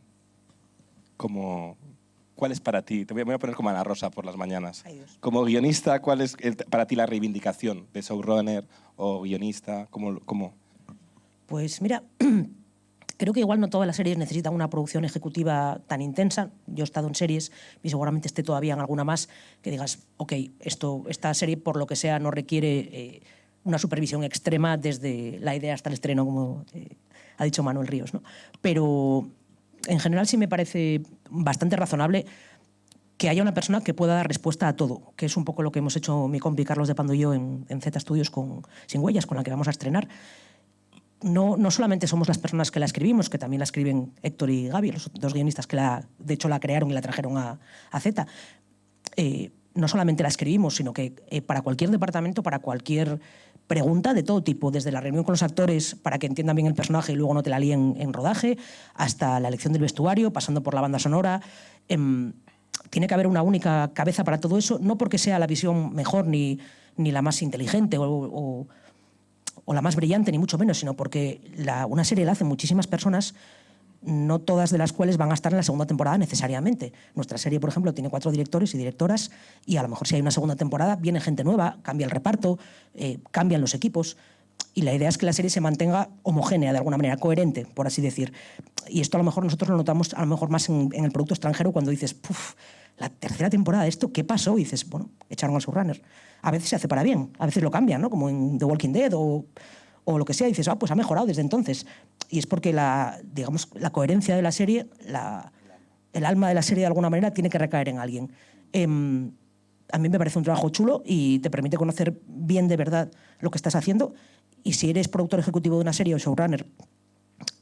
¿cuál es para ti? Te voy a poner como Ana Rosa por las mañanas. Ay, Dios. Como guionista, ¿cuál es para ti la reivindicación de showrunner o guionista? ¿Cómo? Pues mira, creo que igual no todas las series necesitan una producción ejecutiva tan intensa. Yo he estado en series y seguramente esté todavía en alguna más que digas, ok, esta serie por lo que sea no requiere una supervisión extrema desde la idea hasta el estreno, como ha dicho Manuel Ríos, ¿no? Pero en general sí me parece bastante razonable que haya una persona que pueda dar respuesta a todo, que es un poco lo que hemos hecho mi compi Carlos de Pando y yo en Z Studios con Sin Huellas, con la que vamos a estrenar. No solamente somos las personas que la escribimos, que también la escriben Héctor y Gaby, los dos guionistas que de hecho la crearon y la trajeron a Z. No solamente la escribimos, sino que para cualquier departamento, para cualquier pregunta de todo tipo, desde la reunión con los actores para que entiendan bien el personaje y luego no te la líen en rodaje, hasta la elección del vestuario, pasando por la banda sonora. Tiene que haber una única cabeza para todo eso, no porque sea la visión mejor ni la más inteligente o la más brillante, ni mucho menos, sino porque una serie la hacen muchísimas personas, no todas de las cuales van a estar en la segunda temporada necesariamente. Nuestra serie, por ejemplo, tiene 4 directores y directoras, y a lo mejor si hay una segunda temporada viene gente nueva, cambia el reparto, cambian los equipos, y la idea es que la serie se mantenga homogénea, de alguna manera, coherente, por así decir. Y esto a lo mejor nosotros lo notamos a lo mejor más en el producto extranjero, cuando dices, puf, la tercera temporada de esto, ¿qué pasó? Y dices, bueno, echaron al showrunner. A veces se hace para bien, a veces lo cambian, ¿no? Como en The Walking Dead o lo que sea, y dices, pues ha mejorado desde entonces. Y es porque la coherencia de la serie, el alma de la serie de alguna manera tiene que recaer en alguien. A mí me parece un trabajo chulo y te permite conocer bien de verdad lo que estás haciendo. Y si eres productor ejecutivo de una serie o showrunner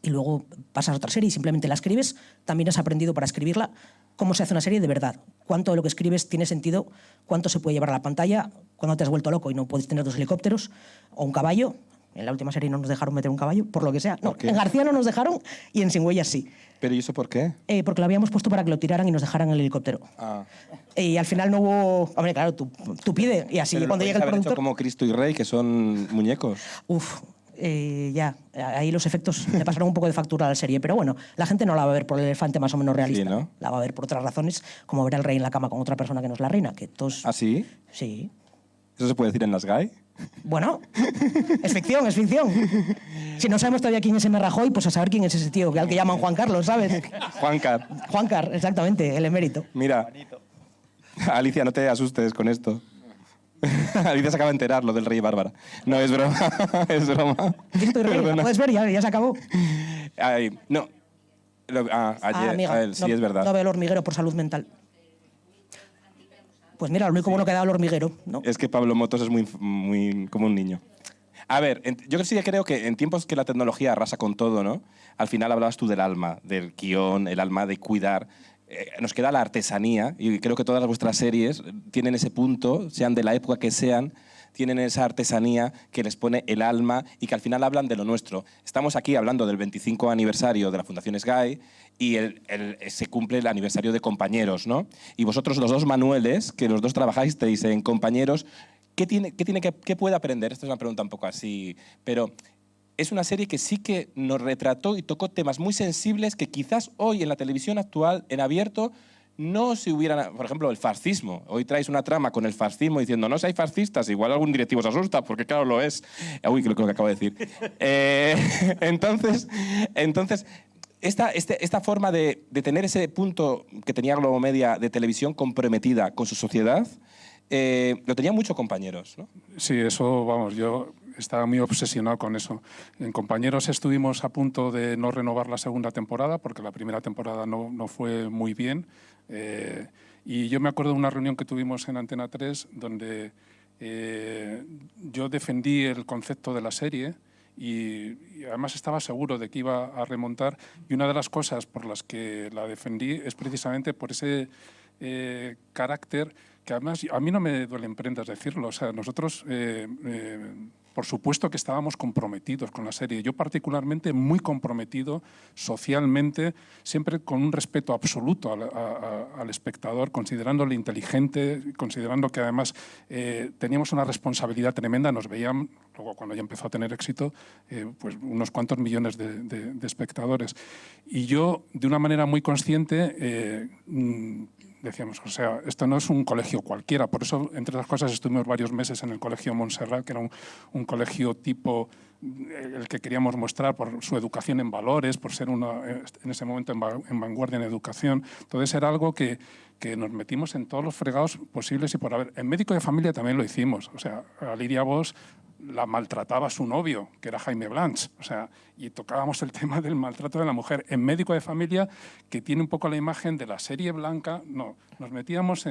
y luego pasas a otra serie y simplemente la escribes, también has aprendido para escribirla cómo se hace una serie de verdad. Cuánto de lo que escribes tiene sentido, cuánto se puede llevar a la pantalla, cuando te has vuelto loco y no puedes tener 2 helicópteros o un caballo. En la última serie no nos dejaron meter un caballo, por lo que sea. No, en García no nos dejaron y en Sin Huellas sí. ¿Pero y eso por qué? Porque lo habíamos puesto para que lo tiraran y nos dejaran el helicóptero. Ah. Y al final no hubo... Hombre, claro, tú pide. Y así Pero cuando llega el productor... hecho como Cristo y Rey, que son muñecos. Uf, ya. Ahí los efectos le pasaron un poco de factura a la serie. Pero bueno, la gente no la va a ver por el elefante más o menos realista. Sí, ¿no? La va a ver por otras razones, como ver al rey en la cama con otra persona que no es la reina. Que todos... ¿Ah, sí? Sí. ¿Eso se puede decir en las GAE? Bueno, es ficción, es ficción. Si no sabemos todavía quién es M. Rajoy, pues a saber quién es ese tío, al que llaman Juan Carlos, ¿sabes? Juancar. Juancar, exactamente, el emérito. Mira, Alicia, no te asustes con esto. Alicia se acaba de enterar lo del rey Bárbara. No, es broma, es broma. Cristo y Rey, Perdona. ¿la puedes ver? Ya se acabó. Ay, no. Ayer, amiga, sí, es verdad. No veo El Hormiguero por salud mental. Pues mira, lo único bueno que da El Hormiguero, ¿no? Es que Pablo Motos es muy como un niño. A ver, yo sí creo que en tiempos que la tecnología arrasa con todo, ¿no? Al final hablabas tú del alma, del guión, el alma de cuidar. Nos queda la artesanía, y creo que todas vuestras series tienen ese punto, sean de la época que sean, tienen esa artesanía que les pone el alma y que al final hablan de lo nuestro. Estamos aquí hablando del 25 aniversario de la Fundación SGAE y se cumple el aniversario de Compañeros, ¿no? Y vosotros, los dos Manueles, que los dos trabajasteis en Compañeros, ¿qué puede aprender? Esta es una pregunta un poco así, pero es una serie que sí que nos retrató y tocó temas muy sensibles que quizás hoy en la televisión actual, en abierto, no se hubieran... Por ejemplo, el fascismo. Hoy traes una trama con el fascismo diciendo, no, si hay fascistas, igual algún directivo se asusta, porque claro, lo es. Uy, creo que acabo de decir. Entonces esta forma de tener ese punto que tenía Globo Media de televisión comprometida con su sociedad, lo tenían muchos compañeros, ¿no? Sí, eso, vamos, yo estaba muy obsesionado con eso. En Compañeros estuvimos a punto de no renovar la segunda temporada porque la primera temporada no fue muy bien. Y yo me acuerdo de una reunión que tuvimos en Antena 3 donde yo defendí el concepto de la serie y además estaba seguro de que iba a remontar. Y una de las cosas por las que la defendí es precisamente por ese carácter que además a mí no me duelen prendas decirlo. O sea, nosotros, por supuesto que estábamos comprometidos con la serie. Yo particularmente muy comprometido socialmente, siempre con un respeto absoluto al espectador, considerándole inteligente, considerando que además teníamos una responsabilidad tremenda. Nos veían, luego cuando ya empezó a tener éxito, pues unos cuantos millones de espectadores. Y yo, de una manera muy consciente, decíamos, o sea, esto no es un colegio cualquiera. Por eso, entre otras cosas, estuvimos varios meses en el Colegio Montserrat, que era un colegio tipo el que queríamos mostrar por su educación en valores, por ser en ese momento en vanguardia en educación. Entonces era algo que nos metimos en todos los fregados posibles y por haber. En Médico de Familia también lo hicimos. O sea, a Lidia Bosch la maltrataba su novio, que era Jaime Blanch. O sea, y tocábamos el tema del maltrato de la mujer. En Médico de Familia, que tiene un poco la imagen de la serie blanca, no, nos metíamos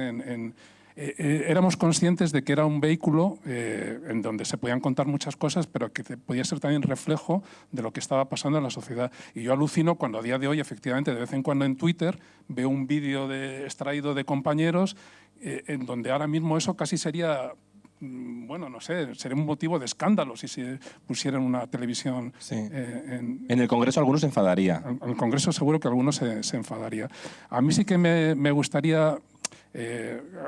éramos conscientes de que era un vehículo en donde se podían contar muchas cosas, pero que podía ser también reflejo de lo que estaba pasando en la sociedad. Y yo alucino cuando a día de hoy, efectivamente, de vez en cuando en Twitter veo un vídeo extraído de Compañeros en donde ahora mismo eso casi sería... Bueno, no sé, sería un motivo de escándalo si se pusiera en una televisión. Sí. En el Congreso algunos se enfadaría. En el Congreso seguro que algunos se enfadaría. A mí sí que me gustaría...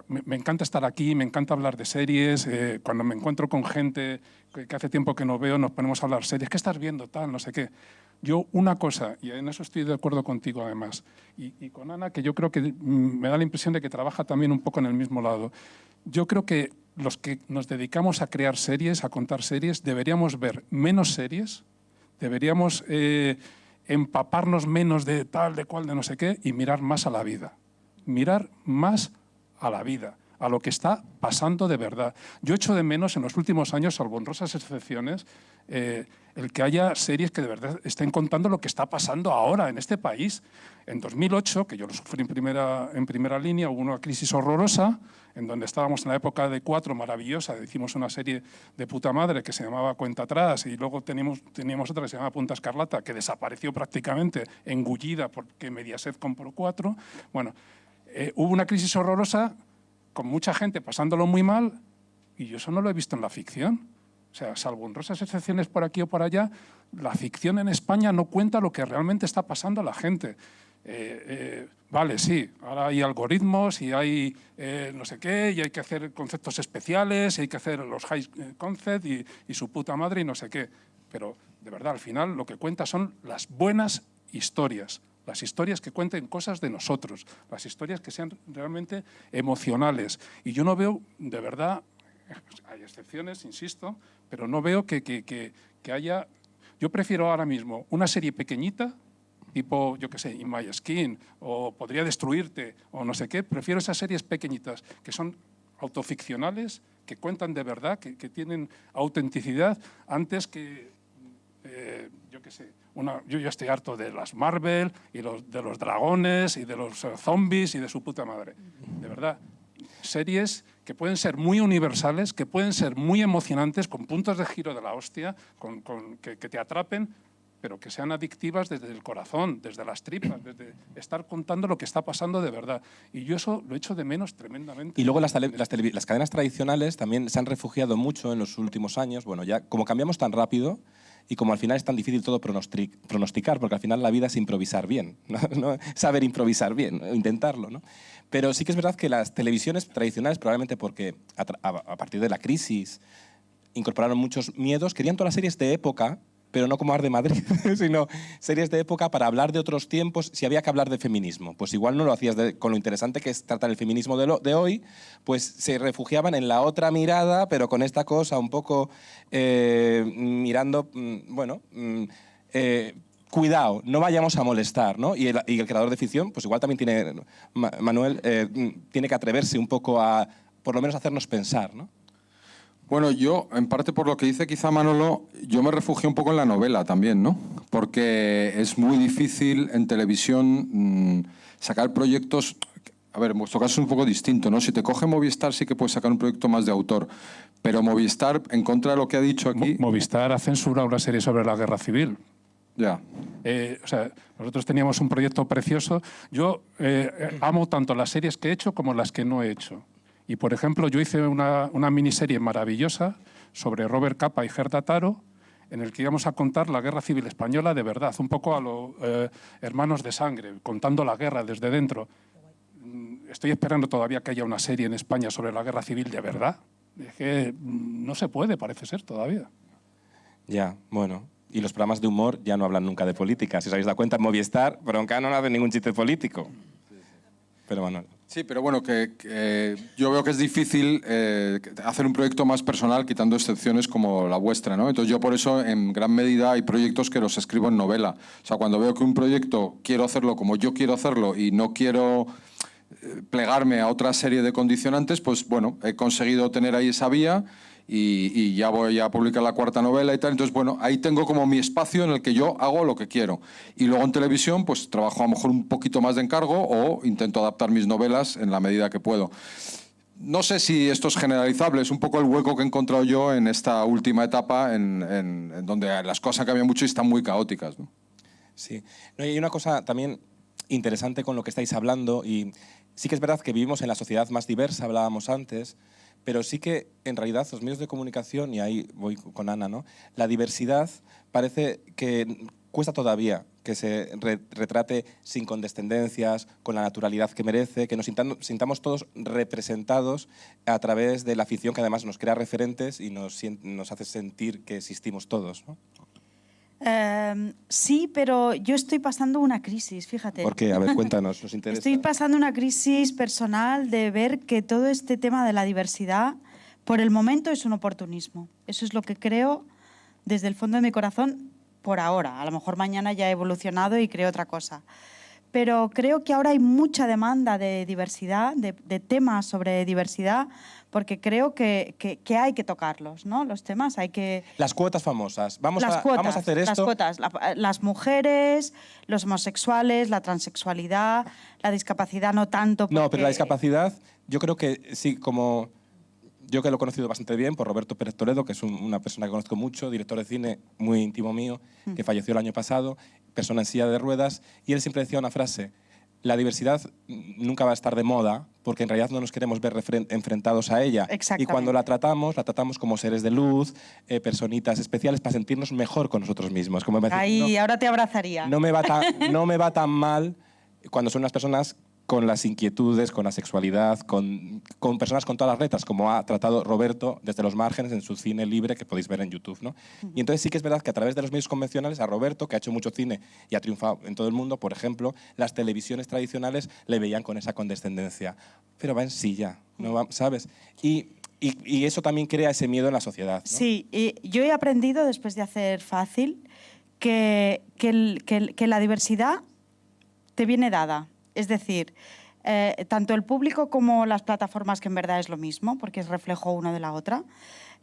me encanta estar aquí, me encanta hablar de series. Cuando me encuentro con gente que hace tiempo que no veo, nos ponemos a hablar series. ¿Qué estás viendo? Tal, no sé qué. Yo una cosa, y en eso estoy de acuerdo contigo además, y con Ana, que yo creo que me da la impresión de que trabaja también un poco en el mismo lado. Yo creo que los que nos dedicamos a crear series, a contar series, deberíamos ver menos series, deberíamos empaparnos menos de tal, de cual, de no sé qué, y mirar más a la vida. Mirar más a la vida, a lo que está pasando de verdad. Yo echo de menos en los últimos años, salvo honrosas excepciones, el que haya series que de verdad estén contando lo que está pasando ahora en este país. En 2008, que yo lo sufrí en primera línea, hubo una crisis horrorosa, en donde estábamos en la época de Cuatro, maravillosa, hicimos una serie de puta madre que se llamaba Cuenta Atrás, y luego teníamos otra que se llamaba Punta Escarlata, que desapareció prácticamente, engullida porque Mediaset compró Cuatro. Bueno, hubo una crisis horrorosa, con mucha gente pasándolo muy mal, y yo eso no lo he visto en la ficción. O sea, salvo honrosas excepciones por aquí o por allá, la ficción en España no cuenta lo que realmente está pasando a la gente. Vale, sí, ahora hay algoritmos y hay no sé qué, y hay que hacer conceptos especiales, y hay que hacer los high concept y su puta madre y no sé qué. Pero, de verdad, al final lo que cuenta son las buenas historias. Las historias que cuenten cosas de nosotros, las historias que sean realmente emocionales. Y yo no veo, de verdad, hay excepciones, insisto, pero no veo que haya... Yo prefiero ahora mismo una serie pequeñita, tipo, yo qué sé, In My Skin, o Podría Destruirte, o no sé qué. Prefiero esas series pequeñitas que son autoficcionales, que cuentan de verdad, que tienen autenticidad, antes que, yo qué sé, yo ya estoy harto de las Marvel, y de los dragones, y de los zombies, y de su puta madre. De verdad, series que pueden ser muy universales, que pueden ser muy emocionantes, con puntos de giro de la hostia, que te atrapen, pero que sean adictivas desde el corazón, desde las tripas, desde estar contando lo que está pasando de verdad. Y yo eso lo echo de menos tremendamente. Y luego las cadenas tradicionales también se han refugiado mucho en los últimos años. Bueno, ya como cambiamos tan rápido y como al final es tan difícil todo pronosticar, porque al final la vida es improvisar bien, ¿no? Saber improvisar bien, intentarlo, ¿no? Pero sí que es verdad que las televisiones tradicionales, probablemente porque a partir de la crisis incorporaron muchos miedos, querían todas las series de época, pero no como Arde Madrid, sino series de época para hablar de otros tiempos. Si había que hablar de feminismo, pues igual no lo hacías con lo interesante que es tratar el feminismo de hoy, pues se refugiaban en la otra mirada, pero con esta cosa un poco mirando, bueno, cuidado, no vayamos a molestar, ¿no? Y el creador de ficción, pues igual también tiene, Manuel, tiene que atreverse un poco a, por lo menos, hacernos pensar, ¿no? Bueno, yo, en parte por lo que dice quizá Manolo, yo me refugié un poco en la novela también, ¿no? Porque es muy difícil en televisión sacar proyectos... A ver, en vuestro caso es un poco distinto, ¿no? Si te coge Movistar sí que puedes sacar un proyecto más de autor, pero Movistar, en contra de lo que ha dicho aquí... Movistar ha censurado una serie sobre la guerra civil. Ya. O sea, nosotros teníamos un proyecto precioso. Yo amo tanto las series que he hecho como las que no he hecho. Y, por ejemplo, yo hice una miniserie maravillosa sobre Robert Capa y Gerda Taro, en el que íbamos a contar la guerra civil española de verdad, un poco a los hermanos de sangre, contando la guerra desde dentro. Estoy esperando todavía que haya una serie en España sobre la guerra civil de verdad. Es que no se puede, parece ser, todavía. Ya, bueno. Y los programas de humor ya no hablan nunca de política. Si os habéis dado cuenta, Movistar, Bronca no hace ningún chiste político. Pero bueno. Sí, pero bueno, que yo veo que es difícil hacer un proyecto más personal quitando excepciones como la vuestra, ¿no? Entonces yo por eso en gran medida hay proyectos que los escribo en novela. O sea, cuando veo que un proyecto quiero hacerlo como yo quiero hacerlo y no quiero plegarme a otra serie de condicionantes, pues bueno, he conseguido tener ahí esa vía y ya voy a publicar la 4ª novela y tal. Entonces, bueno, ahí tengo como mi espacio en el que yo hago lo que quiero. Y luego en televisión, pues trabajo a lo mejor un poquito más de encargo o intento adaptar mis novelas en la medida que puedo. No sé si esto es generalizable, es un poco el hueco que he encontrado yo en esta última etapa en donde las cosas han cambiado mucho y están muy caóticas, ¿no? Sí. No, y hay una cosa también interesante con lo que estáis hablando, y sí que es verdad que vivimos en la sociedad más diversa, hablábamos antes, pero sí que en realidad los medios de comunicación, y ahí voy con Ana, ¿no? La diversidad parece que cuesta todavía que se retrate sin condescendencias, con la naturalidad que merece, que nos sintamos todos representados a través de la ficción, que además nos crea referentes y nos hace sentir que existimos todos, ¿no? Sí, pero yo estoy pasando una crisis, fíjate. ¿Por qué? A ver, cuéntanos, nos interesa. Estoy pasando una crisis personal de ver que todo este tema de la diversidad, por el momento, es un oportunismo. Eso es lo que creo desde el fondo de mi corazón por ahora. A lo mejor mañana ya he evolucionado y creo otra cosa. Pero creo que ahora hay mucha demanda de diversidad, de temas sobre diversidad, porque creo que hay que tocarlos, ¿no? Los temas hay que... Las cuotas famosas. Vamos a hacer esto. Las cuotas. Las mujeres, los homosexuales, la transexualidad, la discapacidad no tanto porque... No, pero la discapacidad, yo creo que sí, como... Yo que lo he conocido bastante bien por Roberto Pérez Toledo, que es una persona que conozco mucho, director de cine muy íntimo mío, que falleció el año pasado, persona en silla de ruedas, y él siempre decía una frase: la diversidad nunca va a estar de moda porque en realidad no nos queremos ver enfrentados a ella. Y cuando la tratamos como seres de luz, personitas especiales para sentirnos mejor con nosotros mismos. Como me decía, no, ahora te abrazaría. No me va tan mal cuando son unas personas con las inquietudes, con la sexualidad, con personas con todas las letras, como ha tratado Roberto desde los márgenes en su cine libre que podéis ver en YouTube, ¿no? Y entonces sí que es verdad que a través de los medios convencionales, a Roberto, que ha hecho mucho cine y ha triunfado en todo el mundo, por ejemplo, las televisiones tradicionales le veían con esa condescendencia. Pero va en silla, ¿no va, ¿sabes? Y eso también crea ese miedo en la sociedad, ¿no? Sí, y yo he aprendido, después de hacer Fácil, que la diversidad te viene dada. Es decir, tanto el público como las plataformas, que en verdad es lo mismo, porque es reflejo uno de la otra.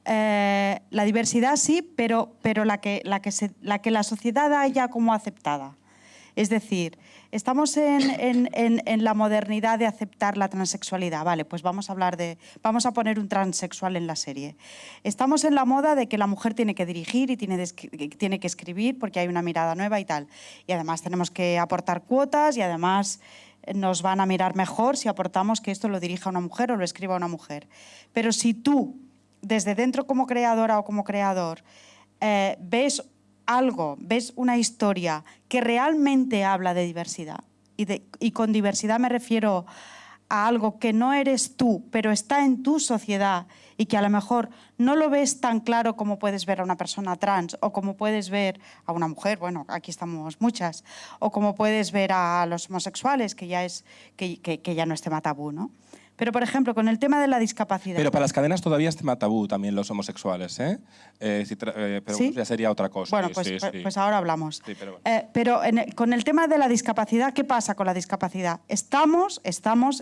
La diversidad sí, pero la que la sociedad haya como aceptada. Es decir, estamos en la modernidad de aceptar la transexualidad. Vale, pues vamos a poner un transexual en la serie. Estamos en la moda de que la mujer tiene que dirigir y tiene que escribir porque hay una mirada nueva y tal. Y además tenemos que aportar cuotas y además nos van a mirar mejor si aportamos que esto lo dirija una mujer o lo escriba una mujer. Pero si tú, desde dentro como creadora o como creador, ves algo, ves una historia que realmente habla de diversidad, y con diversidad me refiero a algo que no eres tú, pero está en tu sociedad y que a lo mejor no lo ves tan claro como puedes ver a una persona trans o como puedes ver a una mujer, bueno, aquí estamos muchas, o como puedes ver a los homosexuales, que ya no es tema tabú, ¿no? Pero, por ejemplo, con el tema de la discapacidad. Pero para las cadenas todavía es tema tabú también los homosexuales, ¿eh? Pero ¿Sí? ya sería otra cosa. Bueno, Sí, pues, sí, sí. pues ahora hablamos. Sí, pero bueno. Pero con el tema de la discapacidad, ¿qué pasa con la discapacidad? Estamos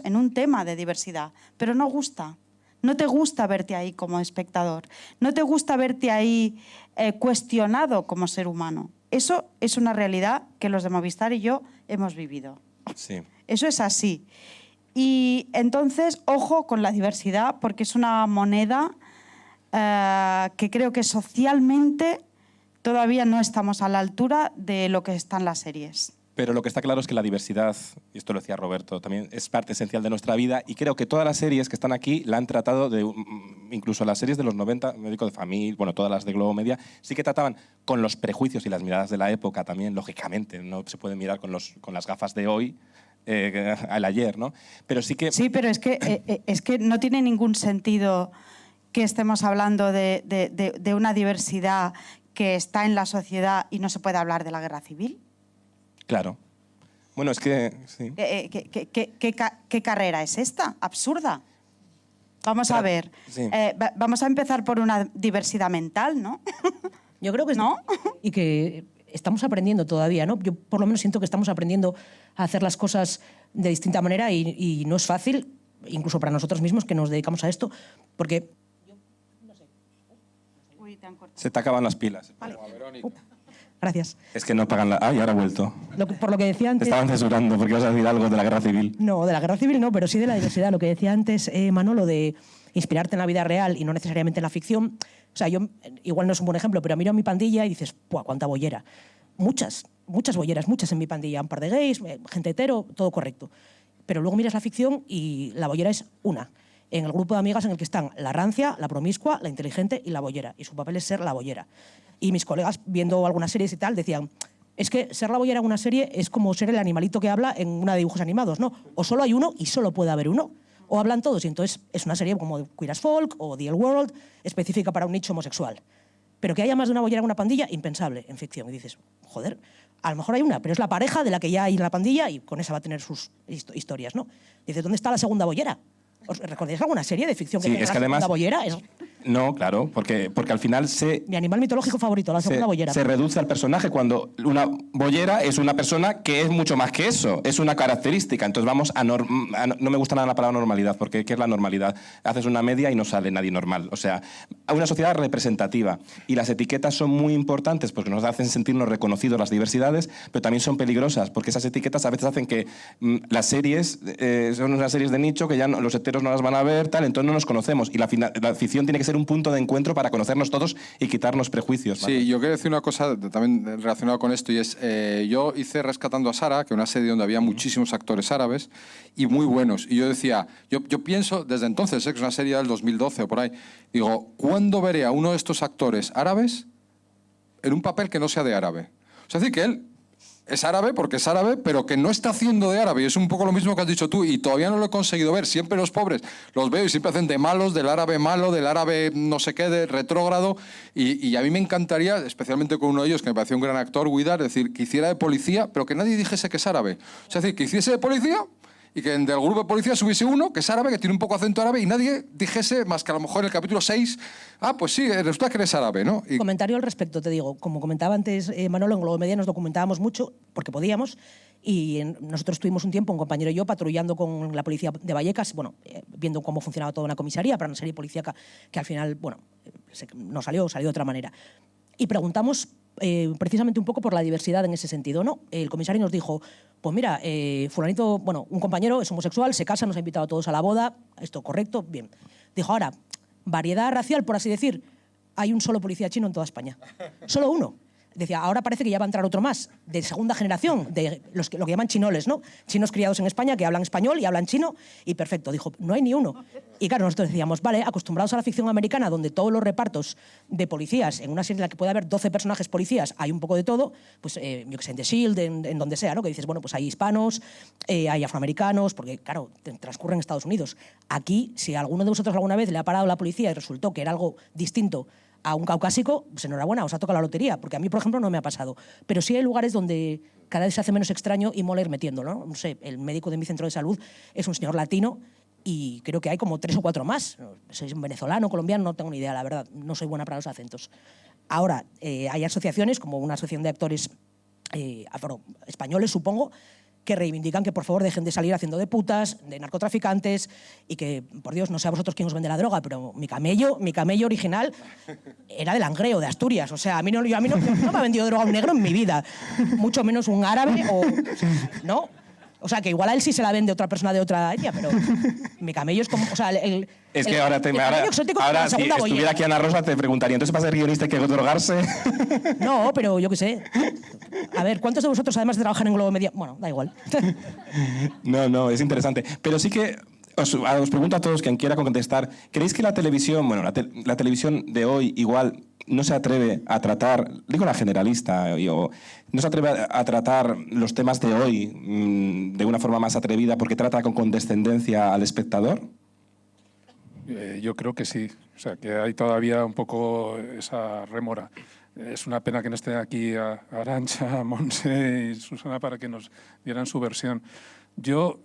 en un tema de diversidad, pero no gusta. No te gusta verte ahí como espectador. No te gusta verte ahí cuestionado como ser humano. Eso es una realidad que los de Movistar y yo hemos vivido. Sí. Eso es así. Y entonces, ojo con la diversidad, porque es una moneda que creo que socialmente todavía no estamos a la altura de lo que están las series. Pero lo que está claro es que la diversidad, y esto lo decía Roberto, también es parte esencial de nuestra vida, y creo que todas las series que están aquí la han tratado, incluso las series de los 90, Médico de Familia, bueno, todas las de Globo Media, sí que trataban con los prejuicios y las miradas de la época también, lógicamente, no se puede mirar con las gafas de hoy, al ayer, ¿no? Pero sí que... Sí, pero es que no tiene ningún sentido que estemos hablando de una diversidad que está en la sociedad y no se puede hablar de la guerra civil. Claro. Bueno, es que... Sí. ¿Qué carrera es esta? Absurda. Vamos a ver. Sí. Vamos a empezar por una diversidad mental, ¿no? Yo creo que ¿No? Y que estamos aprendiendo todavía, ¿no? Yo por lo menos siento que estamos aprendiendo a hacer las cosas de distinta manera y no es fácil, incluso para nosotros mismos que nos dedicamos a esto, porque... Uy, te han cortado. Se te acaban las pilas. Vale. Gracias. Es que no pagan la... Ah, y ahora ha vuelto. Por lo que decía Te antes... estaban censurando porque ibas a decir algo de la guerra civil. No, de la guerra civil no, pero sí de la diversidad. Lo que decía antes Manolo, de inspirarte en la vida real y no necesariamente en la ficción. O sea, yo, igual no es un buen ejemplo, pero miro a mi pandilla y dices, ¡buah, cuánta bollera! Muchas bolleras, muchas en mi pandilla. Un par de gays, gente hetero, todo correcto. Pero luego miras la ficción y la bollera es una. En el grupo de amigas en el que están la rancia, la promiscua, la inteligente y la bollera. Y su papel es ser la bollera. Y mis colegas, viendo algunas series y tal, decían, es que ser la bollera en una serie es como ser el animalito que habla en una de dibujos animados, ¿no? O solo hay uno y solo puede haber uno. O hablan todos y entonces es una serie como Queer as Folk o The L World, específica para un nicho homosexual. Pero que haya más de una bollera en una pandilla, impensable en ficción. Y dices, joder, a lo mejor hay una, pero es la pareja de la que ya hay en la pandilla y con esa va a tener sus historias, ¿no? Dices, ¿dónde está la segunda bollera? ¿Os recordáis alguna serie de ficción que Sí, tenga es que la además... segunda bollera? Es No, claro, porque al final mi animal mitológico favorito, la segunda bollera. se reduce al personaje cuando una bollera es una persona que es mucho más que eso, es una característica. Entonces vamos a... no me gusta nada la palabra normalidad, porque ¿qué es la normalidad? Haces una media y no sale nadie normal. O sea, hay una sociedad representativa y las etiquetas son muy importantes porque nos hacen sentirnos reconocidos las diversidades, pero también son peligrosas porque esas etiquetas a veces hacen que las series son unas series de nicho que ya los heteros no las van a ver, tal, entonces no nos conocemos. Y la ficción tiene que ser un punto de encuentro para conocernos todos y quitarnos prejuicios. ¿Vale? Sí, yo quiero decir una cosa también relacionada con esto y es, yo hice Rescatando a Sara, que es una serie donde había muchísimos actores árabes y muy buenos. Y yo decía, yo pienso desde entonces, que es una serie del 2012 o por ahí, digo, ¿cuándo veré a uno de estos actores árabes en un papel que no sea de árabe? O sea, es decir, que él es árabe porque es árabe, pero que no está haciendo de árabe. Y es un poco lo mismo que has dicho tú, y todavía no lo he conseguido ver. Siempre los pobres los veo y siempre hacen de malos, del árabe malo, del árabe no sé qué, de retrógrado. Y a mí me encantaría, especialmente con uno de ellos, que me parecía un gran actor, Widar, es decir, que hiciera de policía, pero que nadie dijese que es árabe. O sea, es decir, que hiciese de policía y que del grupo de policía subiese uno que es árabe, que tiene un poco acento árabe, y nadie dijese, más que a lo mejor en el capítulo 6, ah, pues sí, resulta que eres árabe, ¿no? Y... Comentario al respecto, te digo. Como comentaba antes Manolo, en Globo Media nos documentábamos mucho, porque podíamos, y nosotros tuvimos un tiempo, un compañero y yo, patrullando con la policía de Vallecas, bueno, viendo cómo funcionaba toda una comisaría para una serie policíaca que al final, bueno, no salió de otra manera. Y preguntamos precisamente un poco por la diversidad en ese sentido, ¿no? El comisario nos dijo, pues mira, fulanito, bueno, un compañero es homosexual, se casa, nos ha invitado a todos a la boda, esto correcto, bien. Dijo, ahora, variedad racial, por así decir, hay un solo policía chino en toda España. Solo uno. Decía, ahora parece que ya va a entrar otro más, de segunda generación, de lo que llaman chinoles, ¿no? Chinos criados en España que hablan español y hablan chino, y perfecto. Dijo, no hay ni uno. Y claro, nosotros decíamos, vale, acostumbrados a la ficción americana, donde todos los repartos de policías, en una serie en la que puede haber 12 personajes policías, hay un poco de todo, pues yo que sé, en The Shield, en donde sea, ¿no? Que dices, bueno, pues hay hispanos, hay afroamericanos, porque claro, transcurre en Estados Unidos. Aquí, si a alguno de vosotros alguna vez le ha parado la policía y resultó que era algo distinto a un caucásico, pues enhorabuena, os ha tocado la lotería, porque a mí, por ejemplo, no me ha pasado. Pero sí hay lugares donde cada vez se hace menos extraño y mola ir metiéndolo, ¿no? No sé, el médico de mi centro de salud es un señor latino y creo que hay como 3 o 4 más. Soy un venezolano, colombiano, no tengo ni idea, la verdad. No soy buena para los acentos. Ahora, hay asociaciones, como una asociación de actores españoles, supongo, que reivindican que por favor dejen de salir haciendo de putas, de narcotraficantes y que, por Dios, no sé a vosotros quién os vende la droga, pero mi camello original era de Langreo, de Asturias. O sea, a mí no me ha vendido droga un negro en mi vida, mucho menos un árabe o... ¿no? O sea, que igual a él sí se la vende otra persona de otra etnia, pero mi camello es como... O sea, es que ahora si estuviera aquí Ana Rosa te preguntaría, entonces para ser guionista hay que drogarse. No, pero yo qué sé. A ver, ¿cuántos de vosotros además de trabajar en Globo Media? Bueno, da igual. No, es interesante. Pero sí que os pregunto a todos, quien quiera contestar, ¿creéis que la televisión, la televisión de hoy igual no se atreve a tratar, digo la generalista, no se atreve a tratar los temas de hoy de una forma más atrevida porque trata con condescendencia al espectador? Yo creo que sí. O sea, que hay todavía un poco esa rémora. Es una pena que no estén aquí Arantxa, Monse y Susana para que nos dieran su versión. Yo,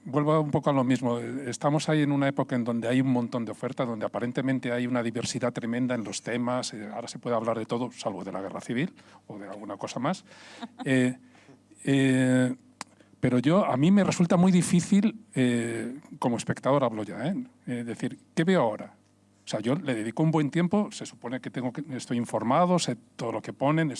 vuelvo un poco a lo mismo. Estamos ahí en una época en donde hay un montón de ofertas, donde aparentemente hay una diversidad tremenda en los temas. Ahora se puede hablar de todo, salvo de la guerra civil o de alguna cosa más. Pero a mí me resulta muy difícil, como espectador hablo ya, decir, ¿qué veo ahora? O sea, yo le dedico un buen tiempo, se supone que estoy informado, sé todo lo que ponen,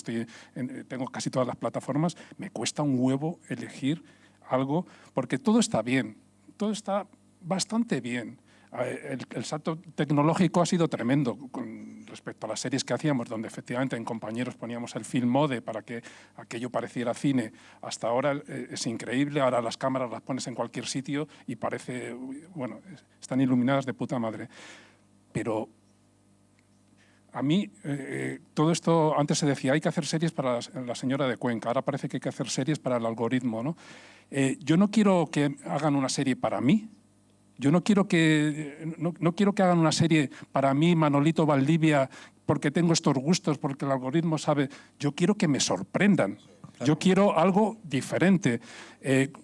tengo casi todas las plataformas, me cuesta un huevo elegir algo, porque todo está bien, todo está bastante bien. El salto tecnológico ha sido tremendo con respecto a las series que hacíamos, donde efectivamente en Compañeros poníamos el film mode para que aquello pareciera cine. Hasta ahora es increíble, ahora las cámaras las pones en cualquier sitio y parece, bueno, están iluminadas de puta madre. Pero a mí, todo esto, antes se decía, hay que hacer series para la señora de Cuenca, ahora parece que hay que hacer series para el algoritmo, ¿no? Yo no quiero que hagan una serie para mí. Yo no quiero que hagan una serie para mí, Manolito Valdivia, porque tengo estos gustos, porque el algoritmo sabe. Yo quiero que me sorprendan. Claro. Yo quiero algo diferente.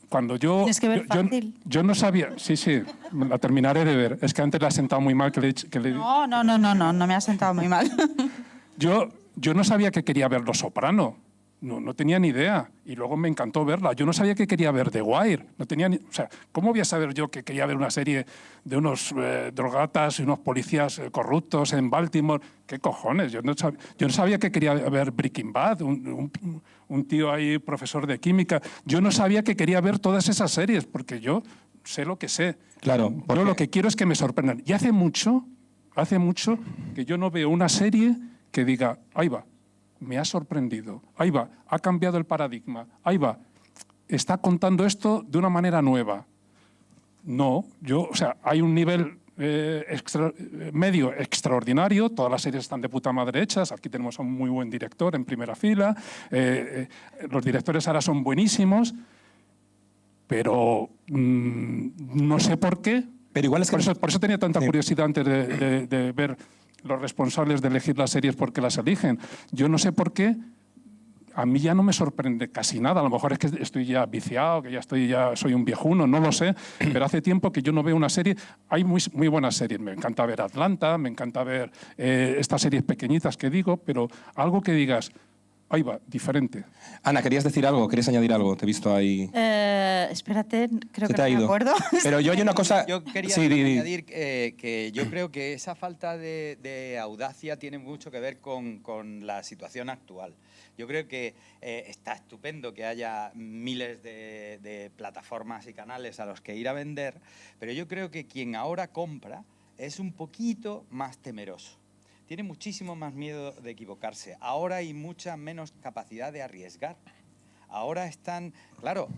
Cuando Tienes que ver fácil. Yo no sabía... Sí, la terminaré de ver. Es que antes le ha sentado muy mal No me ha sentado muy mal. Yo no sabía que quería ver Los Soprano. No tenía ni idea. Y luego me encantó verla. Yo no sabía que quería ver The Wire. O sea, ¿cómo voy a saber yo que quería ver una serie de unos drogatas y unos policías corruptos en Baltimore? ¿Qué cojones? Yo no sabía que quería ver Breaking Bad, un tío ahí, profesor de química. Yo no sabía que quería ver todas esas series, porque yo sé lo que sé. Claro. Yo lo que quiero es que me sorprendan. Y hace mucho que yo no veo una serie que diga, ahí va, me ha sorprendido, ahí va, ha cambiado el paradigma, ahí va, está contando esto de una manera nueva. No, hay un nivel medio extraordinario, todas las series están de puta madre hechas, aquí tenemos a un muy buen director en primera fila, los directores ahora son buenísimos, pero no sé por qué. Pero igual es que por eso tenía tanta curiosidad antes de ver los responsables de elegir las series porque las eligen. Yo no sé por qué, a mí ya no me sorprende casi nada. A lo mejor es que estoy ya viciado, que ya soy un viejuno, no lo sé, pero hace tiempo que yo no veo una serie. Hay muy buenas series. Me encanta ver Atlanta, me encanta ver estas series pequeñitas que digo, pero algo que digas, ahí va, diferente. Ana, ¿querías decir algo? ¿Querías añadir algo? Te he visto ahí... Espérate, creo que te ha no ido. me acuerdo. Pero yo hay una cosa... Yo quería añadir que yo creo que esa falta de audacia tiene mucho que ver con la situación actual. Yo creo que está estupendo que haya miles de plataformas y canales a los que ir a vender, pero yo creo que quien ahora compra es un poquito más temeroso. Tiene muchísimo más miedo de equivocarse. Ahora hay mucha menos capacidad de arriesgar. Ahora están, claro,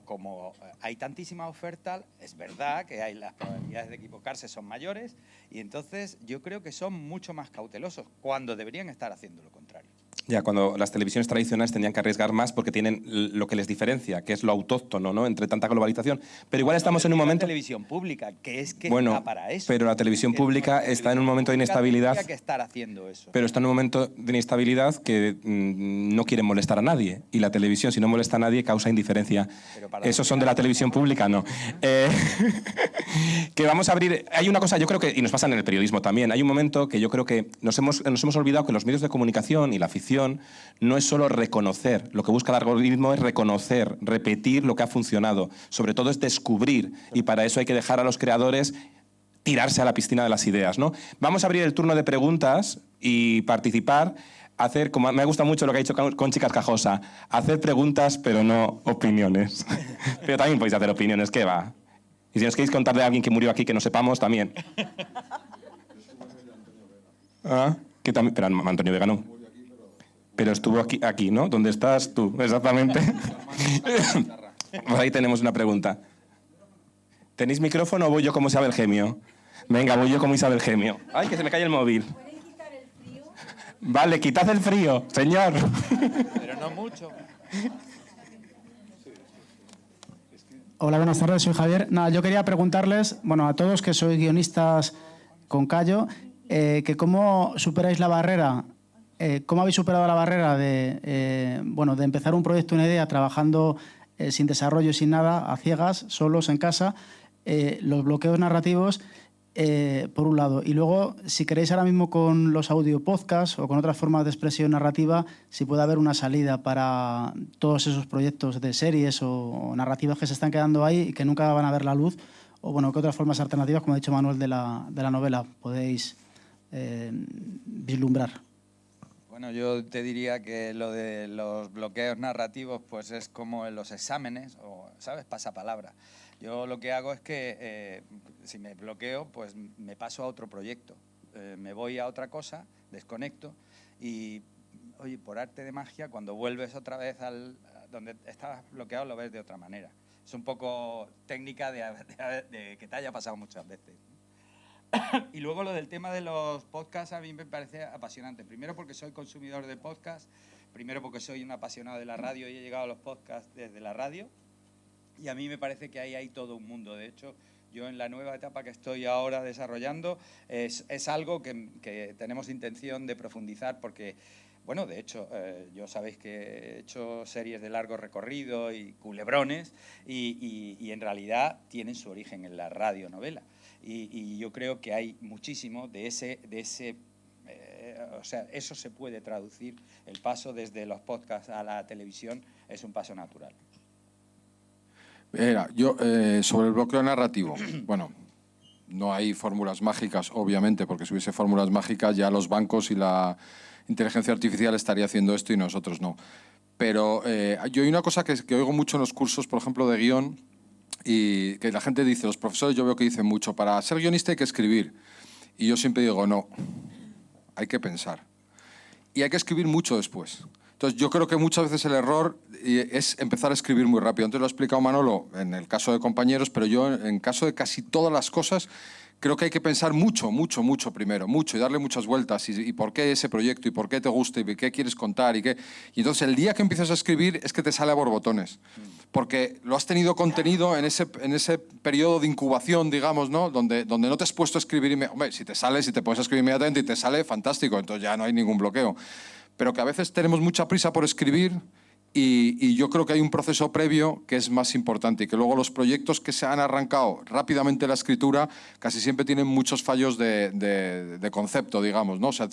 como hay tantísima oferta, es verdad que las probabilidades de equivocarse son mayores y entonces yo creo que son mucho más cautelosos cuando deberían estar haciendo lo contrario. Ya, cuando las televisiones tradicionales tendrían que arriesgar más porque tienen lo que les diferencia, que es lo autóctono, ¿no? Entre tanta globalización. Pero igual estamos en un momento... La televisión pública, que es que bueno, está para eso. pero la televisión pública está en un momento de inestabilidad. Tendría que estar haciendo eso. Pero está en un momento de inestabilidad que no quieren molestar a nadie. Y la televisión, si no molesta a nadie, causa indiferencia. ¿Esos son de la televisión pública? No. Que vamos a abrir... Hay una cosa, yo creo que, y nos pasa en el periodismo también, hay un momento que yo creo que nos hemos olvidado que los medios de comunicación y la ficción no es solo reconocer. Lo que busca el algoritmo es reconocer, repetir lo que ha funcionado. Sobre todo es descubrir. Y para eso hay que dejar a los creadores tirarse a la piscina de las ideas, ¿no? Vamos a abrir el turno de preguntas y participar. Hacer, como me gusta mucho lo que ha dicho Conchi Cascajosa, hacer preguntas pero no opiniones. Pero también podéis hacer opiniones, ¿qué va? Y si nos queréis contar de alguien que murió aquí que no sepamos, también. ¿Ah? Que también, pero Antonio Vega no. Pero estuvo aquí, ¿no? ¿Dónde estás tú? Exactamente. Pues ahí tenemos una pregunta. ¿Tenéis micrófono o voy yo como Isabel Gemio? Venga, voy yo como Isabel Gemio. ¡Ay, que se me cae el móvil! ¿Pueden quitar el frío? Vale, quitad el frío, señor. Pero no mucho. Hola, buenas tardes, soy Javier. Nada, yo quería preguntarles, bueno, a todos que sois guionistas con Callo, que cómo superáis la barrera, cómo habéis superado la barrera de empezar un proyecto, una idea, trabajando sin desarrollo, sin nada, a ciegas, solos en casa, los bloqueos narrativos, por un lado. Y luego, si queréis ahora mismo con los audio podcasts o con otras formas de expresión narrativa, si puede haber una salida para todos esos proyectos de series o narrativas que se están quedando ahí y que nunca van a ver la luz, o bueno, qué otras formas alternativas, como ha dicho Manuel, de la novela podéis vislumbrar. Bueno, yo te diría que lo de los bloqueos narrativos pues es como en los exámenes, o, ¿sabes? Pasapalabra. Yo lo que hago es que si me bloqueo, pues me paso a otro proyecto. Me voy a otra cosa, desconecto y, oye, por arte de magia, cuando vuelves otra vez donde estabas bloqueado, lo ves de otra manera. Es un poco técnica de que te haya pasado muchas veces. Y luego lo del tema de los podcasts a mí me parece apasionante. Primero porque soy consumidor de podcasts, primero porque soy un apasionado de la radio y he llegado a los podcasts desde la radio. Y a mí me parece que ahí hay todo un mundo. De hecho, yo en la nueva etapa que estoy ahora desarrollando es algo que tenemos intención de profundizar porque, bueno, de hecho, yo sabéis que he hecho series de largo recorrido y culebrones y en realidad tienen su origen en la radionovela. Y yo creo que hay muchísimo de ese o sea, eso se puede traducir. El paso desde los podcasts a la televisión es un paso natural. Mira, yo sobre el bloqueo narrativo, bueno, no hay fórmulas mágicas, obviamente, porque si hubiese fórmulas mágicas ya los bancos y la inteligencia artificial estaría haciendo esto y nosotros no. Pero yo hay una cosa que oigo mucho en los cursos, por ejemplo, de guión, y que la gente dice, los profesores yo veo que dicen mucho, para ser guionista hay que escribir. Y yo siempre digo, no, hay que pensar. Y hay que escribir mucho después. Entonces yo creo que muchas veces el error es empezar a escribir muy rápido. Antes lo ha explicado Manolo en el caso de compañeros, pero yo en caso de casi todas las cosas creo que hay que pensar mucho primero, mucho, y darle muchas vueltas, y por qué ese proyecto, y por qué te gusta, y qué quieres contar, y entonces el día que empiezas a escribir es que te sale a borbotones, porque lo has tenido contenido en ese periodo de incubación, digamos, ¿no? Donde no te has puesto a escribir, hombre, si te puedes escribir inmediatamente y te sale, fantástico, entonces ya no hay ningún bloqueo. Pero que a veces tenemos mucha prisa por escribir y yo creo que hay un proceso previo que es más importante y que luego los proyectos que se han arrancado rápidamente la escritura casi siempre tienen muchos fallos de concepto, digamos, ¿no? O sea,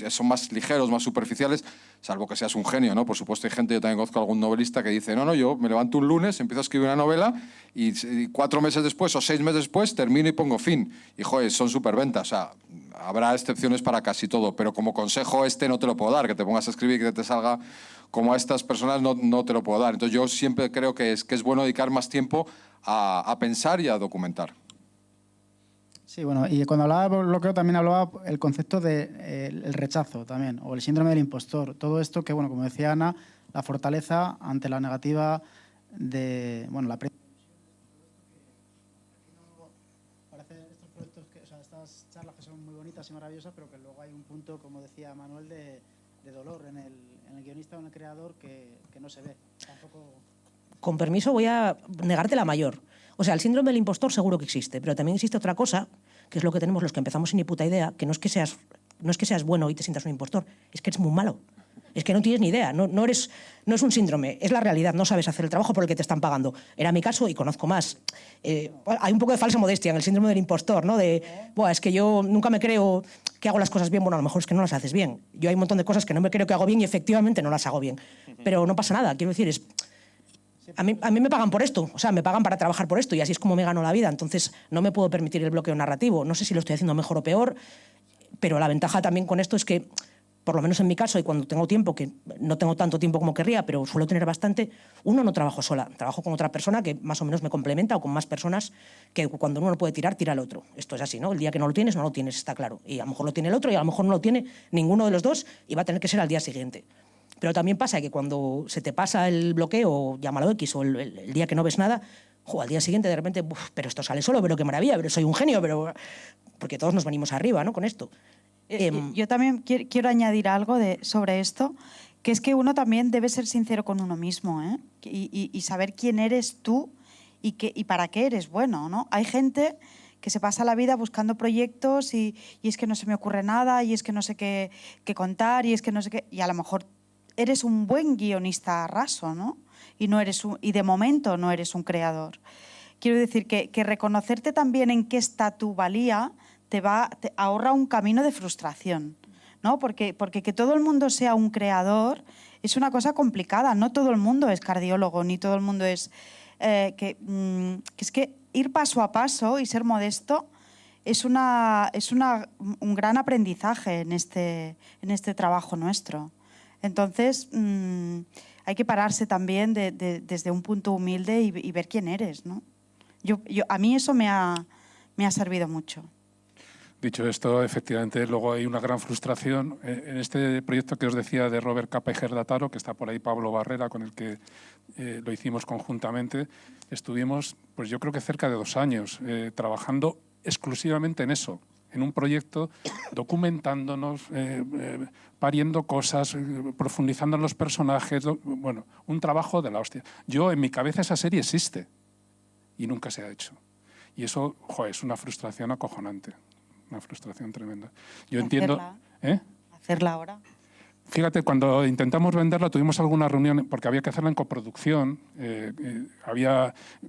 son más ligeros, más superficiales, salvo que seas un genio, ¿no? Por supuesto hay gente, yo también conozco a algún novelista que dice, no, yo me levanto un lunes, empiezo a escribir una novela y 4 meses después o 6 meses después termino y pongo fin. Y, joder, son superventas, o sea, habrá excepciones para casi todo, pero como consejo no te lo puedo dar, que te pongas a escribir y que te salga como a estas personas no te lo puedo dar. Entonces yo siempre creo que es bueno dedicar más tiempo a pensar y a documentar. Sí, bueno, y cuando hablaba de bloqueo también hablaba el concepto de el rechazo también, o el síndrome del impostor. Todo esto que, bueno, como decía Ana, la fortaleza ante la negativa de, bueno, la estos proyectos, estas charlas que son muy bonitas y maravillosas, pero que luego hay un punto, como decía Manuel, de dolor en en el guionista o en el creador que no se ve. Tampoco... Con permiso, voy a negarte la mayor. O sea, el síndrome del impostor seguro que existe, pero también existe otra cosa, que es lo que tenemos los que empezamos sin ni puta idea, que no es que seas bueno y te sientas un impostor, es que eres muy malo. Es que no tienes ni idea, no es un síndrome, es la realidad, no sabes hacer el trabajo por el que te están pagando. Era mi caso y conozco más. Hay un poco de falsa modestia en el síndrome del impostor, ¿no? Es que yo nunca me creo que hago las cosas bien, bueno, a lo mejor es que no las haces bien. Yo hay un montón de cosas que no me creo que hago bien y efectivamente no las hago bien. Pero no pasa nada, quiero decir, a mí me pagan por esto, o sea, me pagan para trabajar por esto y así es como me gano la vida, entonces no me puedo permitir el bloqueo narrativo. No sé si lo estoy haciendo mejor o peor, pero la ventaja también con esto es que, por lo menos en mi caso, y cuando tengo tiempo, que no tengo tanto tiempo como querría, pero suelo tener bastante, no trabajo sola, trabajo con otra persona que más o menos me complementa o con más personas que cuando uno no puede tirar, tira el otro. Esto es así, ¿no? El día que no lo tienes, está claro. Y a lo mejor lo tiene el otro y a lo mejor no lo tiene ninguno de los dos y va a tener que ser al día siguiente. Pero también pasa que cuando se te pasa el bloqueo, llámalo X, o el día que no ves nada, al día siguiente de repente, pero esto sale solo, pero qué maravilla, pero soy un genio, pero... Porque todos nos venimos arriba, ¿no? Con esto. Yo también quiero añadir algo sobre esto, que es que uno también debe ser sincero con uno mismo, ¿eh? y saber quién eres tú y para qué eres bueno, ¿no? Hay gente que se pasa la vida buscando proyectos y es que no se me ocurre nada, y es que no sé qué contar, y es que no sé qué... Y a lo mejor eres un buen guionista raso, ¿no? Y de momento no eres un creador. Quiero decir que reconocerte también en qué está tu valía te ahorra un camino de frustración, ¿no? Porque que todo el mundo sea un creador es una cosa complicada. No todo el mundo es cardiólogo, ni todo el mundo es... que es que ir paso a paso y ser modesto es un gran aprendizaje en este trabajo nuestro. Entonces, hay que pararse también desde un punto humilde y ver quién eres, ¿no? A mí eso me ha servido mucho. Dicho esto, efectivamente, luego hay una gran frustración. En este proyecto que os decía de Robert Capa y Gerda Taro, que está por ahí Pablo Barrera, con el que lo hicimos conjuntamente, estuvimos, pues yo creo que cerca de 2 años, trabajando exclusivamente en eso, en un proyecto, documentándonos, pariendo cosas, profundizando en los personajes, bueno, un trabajo de la hostia. En mi cabeza esa serie existe y nunca se ha hecho. Y eso, es una frustración acojonante. Una frustración tremenda. Yo entiendo... Hacerla ahora. Fíjate, cuando intentamos venderla tuvimos alguna reunión, porque había que hacerla en coproducción.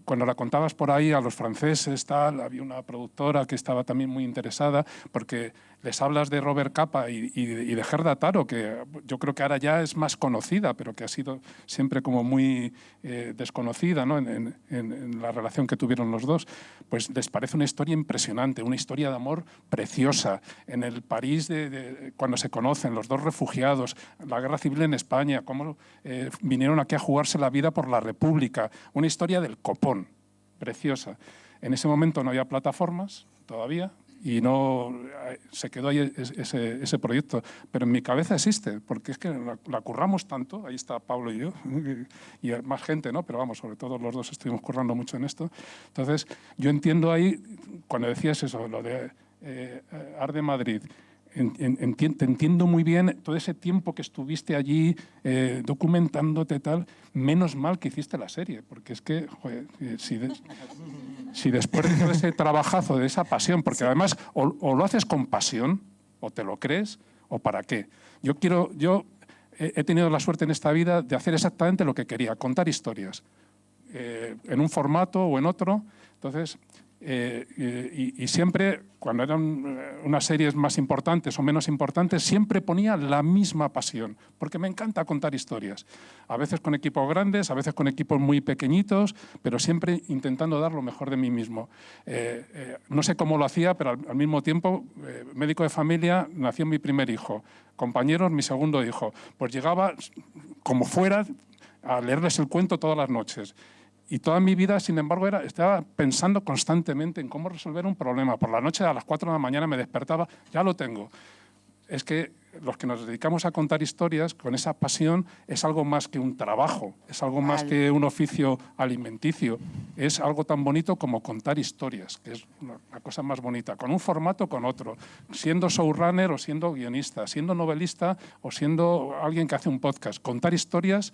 Cuando la contabas por ahí a los franceses, había una productora que estaba también muy interesada, porque les hablas de Robert Capa y de Gerda Taro, que yo creo que ahora ya es más conocida, pero que ha sido siempre como muy desconocida, ¿no? en la relación que tuvieron los dos. Pues les parece una historia impresionante, una historia de amor preciosa. En el París cuando se conocen, los dos refugiados, la guerra civil en España, cómo vinieron aquí a jugarse la vida por la República. Una historia del copón, preciosa. En ese momento no había plataformas todavía y no se quedó ahí ese proyecto. Pero en mi cabeza existe, porque es que la curramos tanto, ahí está Pablo y yo, y más gente, ¿no? Pero vamos, sobre todo los dos estuvimos currando mucho en esto. Entonces, yo entiendo ahí, cuando decías eso, lo de Arde Madrid, te entiendo muy bien todo ese tiempo que estuviste allí documentándote tal. Menos mal que hiciste la serie, porque es que, joder, si después de todo ese trabajazo, de esa pasión, porque además o lo haces con pasión, o te lo crees, o para qué. Yo he tenido la suerte en esta vida de hacer exactamente lo que quería, contar historias, en un formato o en otro. Entonces, y siempre, cuando eran unas series más importantes o menos importantes, siempre ponía la misma pasión, porque me encanta contar historias. A veces con equipos grandes, a veces con equipos muy pequeñitos, pero siempre intentando dar lo mejor de mí mismo. No sé cómo lo hacía, pero al mismo tiempo, médico de familia, nació mi primer hijo. Compañeros, mi segundo hijo. Pues llegaba, como fuera, a leerles el cuento todas las noches. Y toda mi vida, sin embargo, estaba pensando constantemente en cómo resolver un problema. Por la noche, a las 4 de la mañana, me despertaba, ya lo tengo. es que los que nos dedicamos a contar historias, con esa pasión, es algo más que un trabajo, es algo más que un oficio alimenticio, es algo tan bonito como contar historias, que es la cosa más bonita, con un formato o con otro, siendo showrunner o siendo guionista, siendo novelista o siendo alguien que hace un podcast. Contar historias.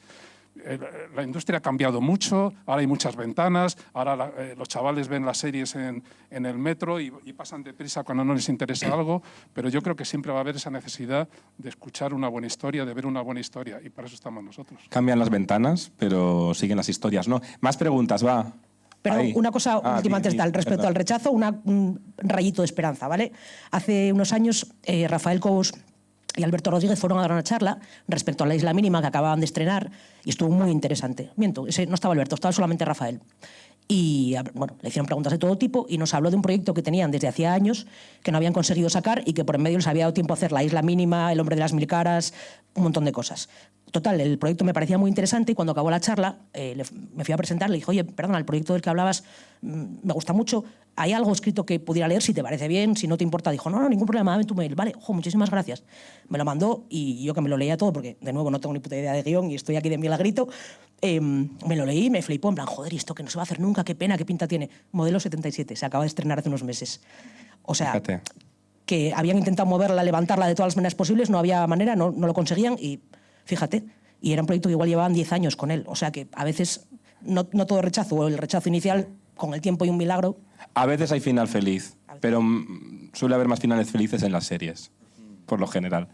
La industria ha cambiado mucho, ahora hay muchas ventanas, ahora los chavales ven las series en el metro y pasan deprisa cuando no les interesa algo, pero yo creo que siempre va a haber esa necesidad de escuchar una buena historia, de ver una buena historia, y para eso estamos nosotros. Cambian las ventanas, pero siguen las historias, ¿no? Más preguntas, va. Pero Ahí. una cosa última antes tal, respecto al rechazo, un rayito de esperanza, ¿vale? Hace unos años, Rafael Cobos y Alberto Rodríguez fueron a dar una charla respecto a La Isla Mínima que acababan de estrenar y estuvo muy interesante. Miento, no estaba Alberto, estaba solamente Rafael. Y bueno, le hicieron preguntas de todo tipo y nos habló de un proyecto que tenían desde hacía años que no habían conseguido sacar y que por en medio les había dado tiempo a hacer La Isla Mínima, El Hombre de las Mil Caras, un montón de cosas. Total, el proyecto me parecía muy interesante y cuando acabó la charla me fui a presentar, le dije, oye, perdona, el proyecto del que hablabas me gusta mucho, ¿hay algo escrito que pudiera leer si te parece bien, si no te importa? Dijo, no, ningún problema, dame tu mail. Vale, muchísimas gracias. Me lo mandó y yo que me lo leía todo, porque de nuevo no tengo ni puta idea de guión y estoy aquí de milagrito, me lo leí y me flipó, en plan, joder, ¿y esto que no se va a hacer nunca? Qué pena, qué pinta tiene. Modelo 77, se acaba de estrenar hace unos meses. O sea, Fíjate. que habían intentado moverla, levantarla de todas las maneras posibles, no había manera, no lo conseguían y fíjate, y era un proyecto que igual llevaban 10 años con él. O sea que a veces no todo rechazo, o el rechazo inicial con el tiempo y un milagro. A veces hay final feliz, pero suele haber más finales felices en las series, por lo general.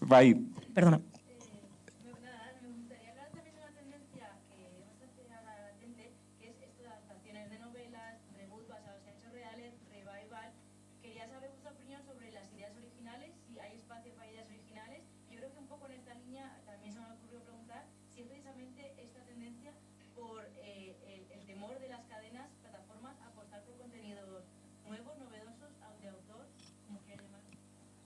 Vai. Perdona. Me gustaría hablar también de una tendencia que es bastante ahora latente, que es esto de adaptaciones de novelas, reboot basados en hechos reales, revival. Quería saber vuestra opinión sobre las ideas originales, si hay espacio para ideas originales. Yo creo que un poco en esta línea también se me ha ocurrido preguntar si es precisamente esta tendencia por el temor de las cadenas, plataformas, apostar por contenidos nuevos, novedosos, de autor, como quieran llamar.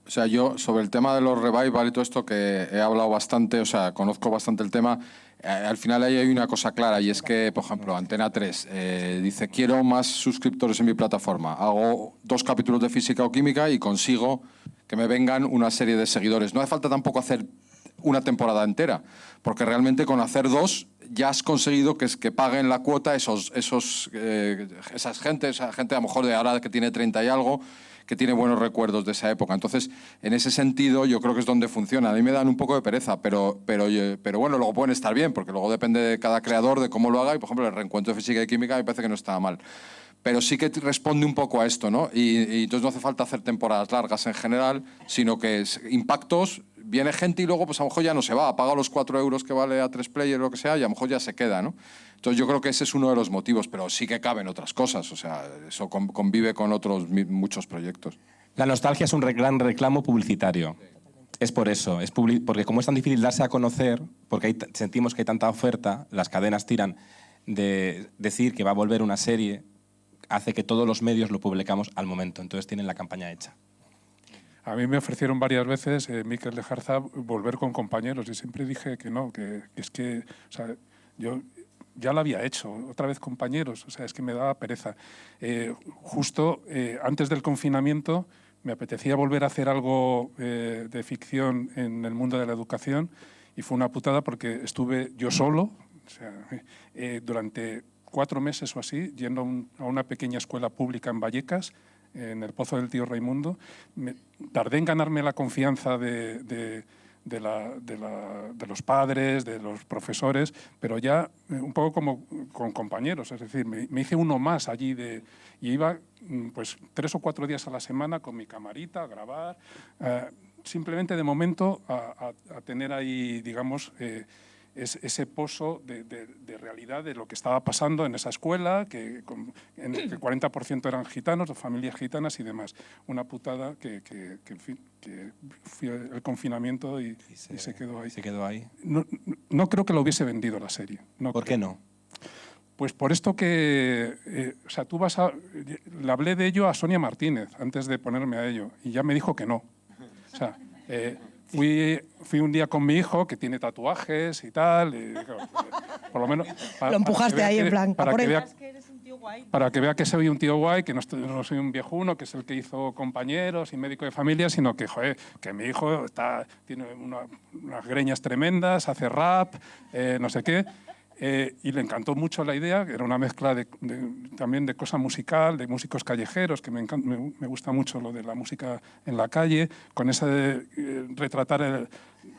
O sea, yo sobre el tema de los revival y todo esto que he hablado bastante, o sea, conozco bastante el tema, al final ahí hay una cosa clara y es que, por ejemplo, Antena 3 dice, quiero más suscriptores en mi plataforma, hago 2 capítulos de física o química y consigo que me vengan una serie de seguidores. No hace falta tampoco hacer una temporada entera, porque realmente con hacer 2 ya has conseguido que paguen la cuota esa gente a lo mejor de ahora que tiene 30 y algo, que tiene buenos recuerdos de esa época. Entonces, en ese sentido, yo creo que es donde funciona. A mí me dan un poco de pereza, pero bueno, luego pueden estar bien, porque luego depende de cada creador, de cómo lo haga, y por emplo, el reencuentro de física y química me parece que no está mal. Pero sí que responde un poco a esto, ¿no? Y entonces no hace falta hacer temporadas largas en general, sino que impactos, viene gente y luego pues a lo mejor ya no se va, paga los 4 euros que vale a 3 Player o lo que sea y a lo mejor ya se queda, ¿no? Entonces yo creo que ese es uno de los motivos, pero sí que caben otras cosas, o sea, eso convive con otros muchos proyectos. La nostalgia es un gran reclamo publicitario. Es por eso, porque como es tan difícil darse a conocer, porque sentimos que hay tanta oferta, las cadenas tiran de decir que va a volver una serie, hace que todos los medios lo publicamos al momento, entonces tienen la campaña hecha. A mí me ofrecieron varias veces, Mikel Lejarza, volver con compañeros y siempre dije que no, que es que, o sea, yo ya lo había hecho, otra vez compañeros, o sea, es que me daba pereza. Justo antes del confinamiento me apetecía volver a hacer algo de ficción en el mundo de la educación y fue una putada porque estuve yo solo, o sea, durante 4 meses o así, yendo a una pequeña escuela pública en Vallecas, en el Pozo del Tío Raimundo. Tardé en ganarme la confianza de los padres, de los profesores, pero ya un poco como con compañeros, es decir, me hice uno más allí y iba pues 3 o 4 días a la semana con mi camarita a grabar, simplemente de momento a tener ahí, digamos, ese pozo de realidad de lo que estaba pasando en esa escuela, en el que el 40% eran gitanos, de familias gitanas y demás. Una putada que en fin, que fue el confinamiento y se quedó ahí. Se quedó ahí. No creo que lo hubiese vendido la serie. ¿Por qué no? Pues por esto que, o sea, le hablé de ello a Sonia Martínez antes de ponerme a ello y ya me dijo que no. O sea, fui un día con mi hijo que tiene tatuajes y tal, y, claro, por lo menos... Lo empujaste ahí en plan... Para que vea Es que eres un tío para que vea que soy un tío guay, que no soy un viejuno, que es el que hizo Compañeros y Médico de Familia, sino que, joder, que mi hijo tiene unas greñas tremendas, hace rap, no sé qué. Y le encantó mucho la idea, que era una mezcla también de cosa musical, de músicos callejeros, que me gusta mucho lo de la música en la calle, con ese de retratar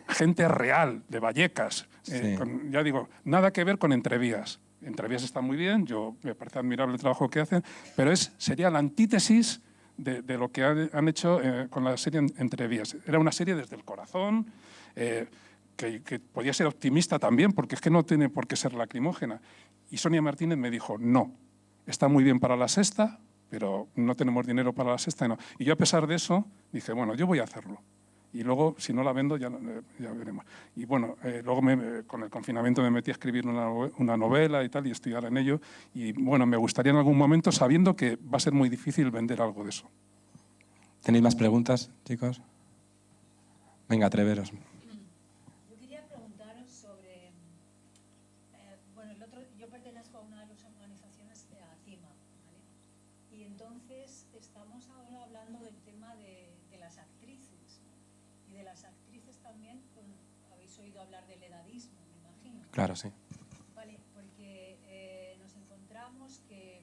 gente real, de Vallecas. Sí. Ya digo, nada que ver con Entrevías. Entrevías está muy bien, me parece admirable el trabajo que hacen, pero sería la antítesis de lo que han hecho con la serie Entrevías. Era una serie desde el corazón, que podía ser optimista también, porque es que no tiene por qué ser lacrimógena. Y Sonia Martínez me dijo, no, está muy bien para la sexta, pero no tenemos dinero para la sexta. No. Y yo, a pesar de eso, dije, bueno, yo voy a hacerlo. Y luego, si no la vendo, ya veremos. Y bueno, luego con el confinamiento me metí a escribir una novela y tal, y estoy ahora en ello. Y bueno, me gustaría en algún momento, sabiendo que va a ser muy difícil vender algo de eso. ¿Tenéis más preguntas, chicos? Venga, atreveros. Yo pertenezco a una de las organizaciones de ACIMA, ¿vale? Y entonces estamos ahora hablando del tema de las actrices, ¿no? Y de las actrices también, habéis oído hablar del edadismo, me imagino. Claro, sí. Vale, porque nos encontramos que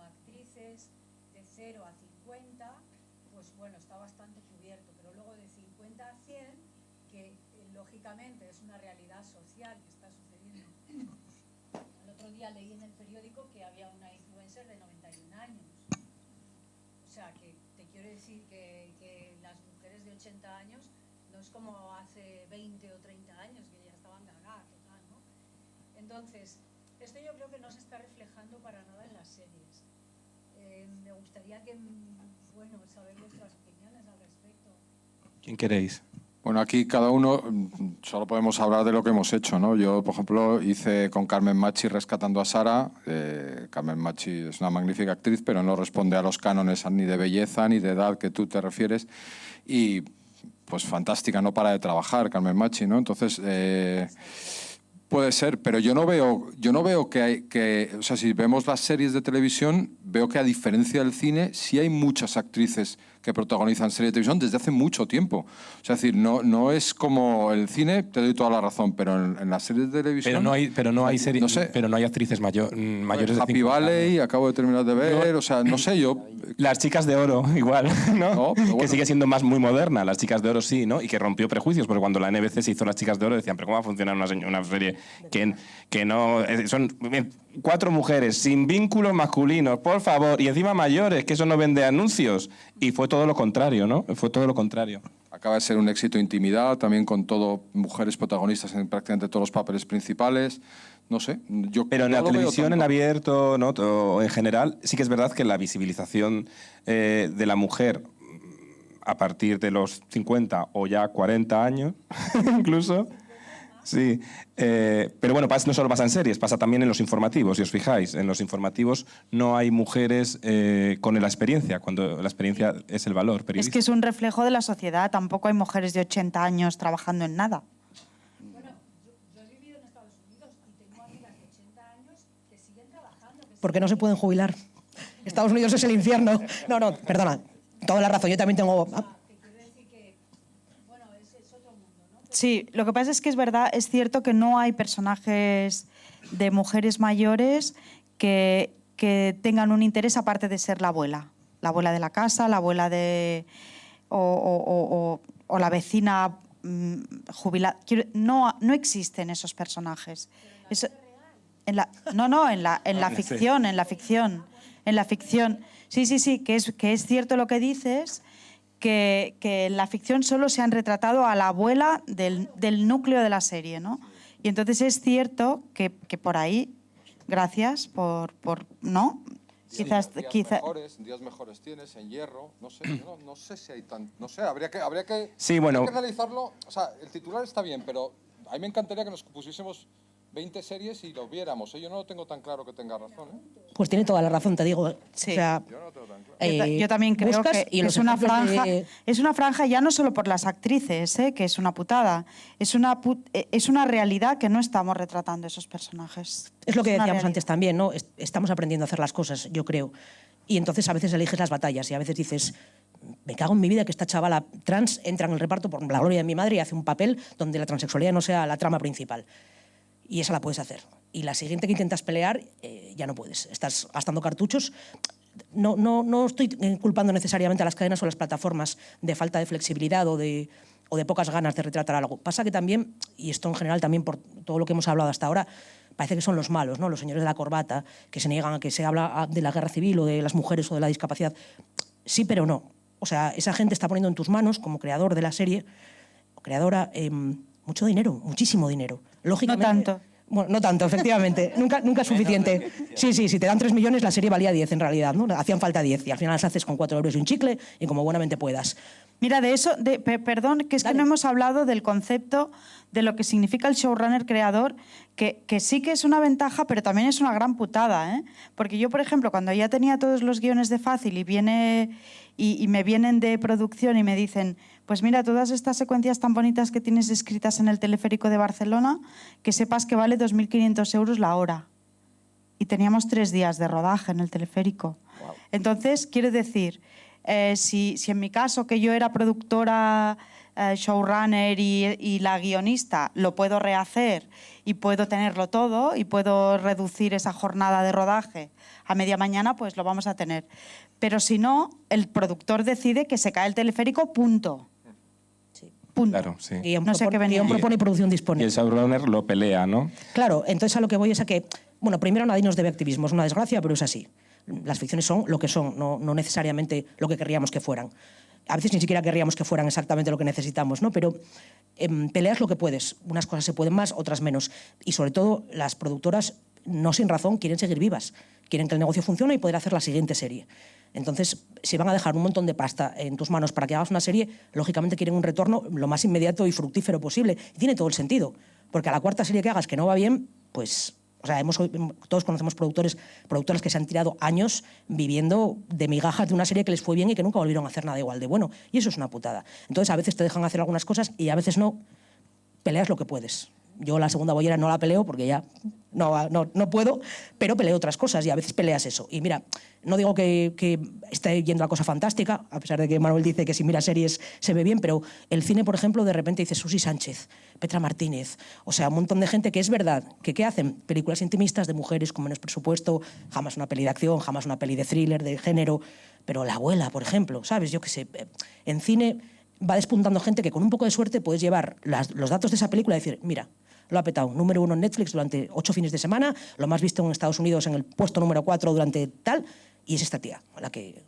actrices de 0 a 50, pues bueno, está bastante cubierto, pero luego de 50 a 100, que lógicamente es una realidad social que está sucediendo. El otro día leí en el periódico que había una influencer de 91 años. O sea, que te quiero decir que las mujeres de 80 años no es como hace 20 o 30 años que ya estaban gagas, ¿no? Entonces, esto yo creo que no se está reflejando para nada en las series. Me gustaría saber vuestras opiniones al respecto. ¿Quién queréis? Bueno, aquí cada uno solo podemos hablar de lo que hemos hecho, ¿no? Yo, por ejemplo, hice con Carmen Machi Rescatando a Sara. Carmen Machi es una magnífica actriz, pero no responde a los cánones ni de belleza ni de edad que tú te refieres. Y, pues, fantástica, no para de trabajar Carmen Machi, ¿no? Entonces, puede ser, pero yo no veo que o sea, si vemos las series de televisión, veo que a diferencia del cine, sí hay muchas actrices que protagonizan series de televisión desde hace mucho tiempo. O sea, es decir, no es como el cine, te doy toda la razón, pero en las series de televisión... Pero no hay actrices mayores de Happy 50 Valley, años. acabo de terminar de ver, o sea, no sé, yo... Las Chicas de Oro, igual, ¿no? No, pero bueno. Que sigue siendo muy moderna. Las Chicas de Oro sí, ¿no? Y que rompió prejuicios, porque cuando la NBC se hizo Las Chicas de Oro decían, pero ¿cómo va a funcionar una serie que no... Son 4 mujeres sin vínculos masculinos, por favor, y encima mayores, que eso no vende anuncios. Y fue todo lo contrario, ¿no? Fue todo lo contrario. Acaba de ser un éxito Intimidad, también con mujeres protagonistas en prácticamente todos los papeles principales. No sé, pero en la televisión, en abierto, ¿no? O en general, sí que es verdad que la visibilización de la mujer a partir de los 50 o ya 40 años, incluso... Sí, pero bueno, no solo pasa en series, pasa también en los informativos, si os fijáis. En los informativos no hay mujeres con la experiencia, cuando la experiencia es el valor periodístico. Es que es un reflejo de la sociedad, tampoco hay mujeres de 80 años trabajando en nada. Bueno, yo he vivido en Estados Unidos y tengo amigas de 80 años que siguen trabajando. ¿Por qué no se pueden jubilar? Estados Unidos es el infierno. No, perdona, toda la razón, yo también tengo... Sí, lo que pasa es que es verdad, es cierto que no hay personajes de mujeres mayores que tengan un interés aparte de ser la abuela de la casa, la abuela de... o la vecina jubilada. No existen esos personajes. En la ficción, en la ficción. Sí, que es cierto lo que dices, que en la ficción solo se han retratado a la abuela del núcleo de la serie, ¿no? Y entonces es cierto que por ahí, gracias por ¿no? Sí, quizás días mejores tienes en Hierro, no sé si hay tan, no sé, habría que sí, bueno, hay que analizarlo, o sea, el titular está bien, pero a mí me encantaría que nos pusiésemos 20 series y los viéramos. Yo no lo tengo tan claro que tenga razón. Pues tiene toda la razón, te digo. Sí. O sea, Yo no lo tengo tan claro. Yo también creo buscas que y los es una ejemplos franja, de- es una franja ya no solo por las actrices, que es una putada, es una realidad que no estamos retratando esos personajes. Es lo que una decíamos realidad. antes también, ¿no? Estamos aprendiendo a hacer las cosas, yo creo. Y entonces a veces eliges las batallas y a veces dices, me cago en mi vida que esta chavala trans entra en el reparto por la gloria de mi madre y hace un papel donde la transexualidad no sea la trama principal. Y esa la puedes hacer. Y la siguiente que intentas pelear, ya no puedes. Estás gastando cartuchos. No estoy culpando necesariamente a las cadenas o a las plataformas de falta de flexibilidad o de pocas ganas de retratar algo. Pasa que también, y esto en general también por todo lo que hemos hablado hasta ahora, parece que son los malos, ¿no? Los señores de la corbata, que se niegan a que se habla de la guerra civil o de las mujeres o de la discapacidad. Sí, pero no. O sea, esa gente está poniendo en tus manos, como creador de la serie, o creadora, mucho dinero, muchísimo dinero. Lógicamente, No tanto. Bueno, no tanto, efectivamente. nunca es suficiente. Sí, si te dan 3 millones, la serie valía 10 en realidad, ¿no? Hacían falta 10 y al final las haces con 4 euros y un chicle y como buenamente puedas. Mira, de eso, perdón, que es que Dale. no hemos hablado del concepto de lo que significa el showrunner creador, que sí que es una ventaja, pero también es una gran putada, ¿eh? Porque yo, por ejemplo, cuando ya tenía todos los guiones de Fácil y me vienen de producción y me dicen, pues mira, todas estas secuencias tan bonitas que tienes escritas en el teleférico de Barcelona, que sepas que vale 2.500 euros la hora. Y teníamos 3 días de rodaje en el teleférico. Entonces, quiero decir, si en mi caso, que yo era productora, showrunner y la guionista, lo puedo rehacer y puedo tenerlo todo y puedo reducir esa jornada de rodaje a media mañana, pues lo vamos a tener. Pero si no, el productor decide que se cae el teleférico, punto. Punto. Claro, sí. Guión No sé qué venía. guión propone y producción Y dispone. el showrunner lo pelea, ¿no? Claro, entonces a lo que voy es a que, bueno, primero nadie nos debe activismo, es una desgracia, pero es así. Las ficciones son lo que son, no necesariamente lo que querríamos que fueran. A veces ni siquiera querríamos que fueran exactamente lo que necesitamos, ¿no? Pero peleas lo que puedes. Unas cosas se pueden más, otras menos. Y sobre todo las productoras, no sin razón, quieren seguir vivas. Quieren que el negocio funcione y poder hacer la siguiente serie. Entonces, si van a dejar un montón de pasta en tus manos para que hagas una serie, lógicamente quieren un retorno lo más inmediato y fructífero posible. Y tiene todo el sentido. Porque a la cuarta serie que hagas que no va bien, pues... O sea, todos conocemos productoras que se han tirado años viviendo de migajas de una serie que les fue bien y que nunca volvieron a hacer nada igual de bueno. Y eso es una putada. Entonces, a veces te dejan hacer algunas cosas y a veces no. Peleas lo que puedes. Yo la segunda bollera no la peleo porque ya no puedo, pero peleo otras cosas y a veces peleas eso. Y mira, no digo que esté yendo a cosa fantástica, a pesar de que Manuel dice que si mira series se ve bien, pero el cine, por ejemplo, de repente dice Susi Sánchez, Petra Martínez, o sea, un montón de gente que es verdad, que ¿qué hacen? Películas intimistas de mujeres con menos presupuesto, jamás una peli de acción, jamás una peli de thriller, de género, pero La abuela, por ejemplo, ¿sabes? Yo qué sé, en cine va despuntando gente que con un poco de suerte puedes llevar los datos de esa película y decir, mira, lo ha petado, número 1 en Netflix durante 8 fines de semana, lo más visto en Estados Unidos en el puesto número 4 durante tal, y es esta tía la que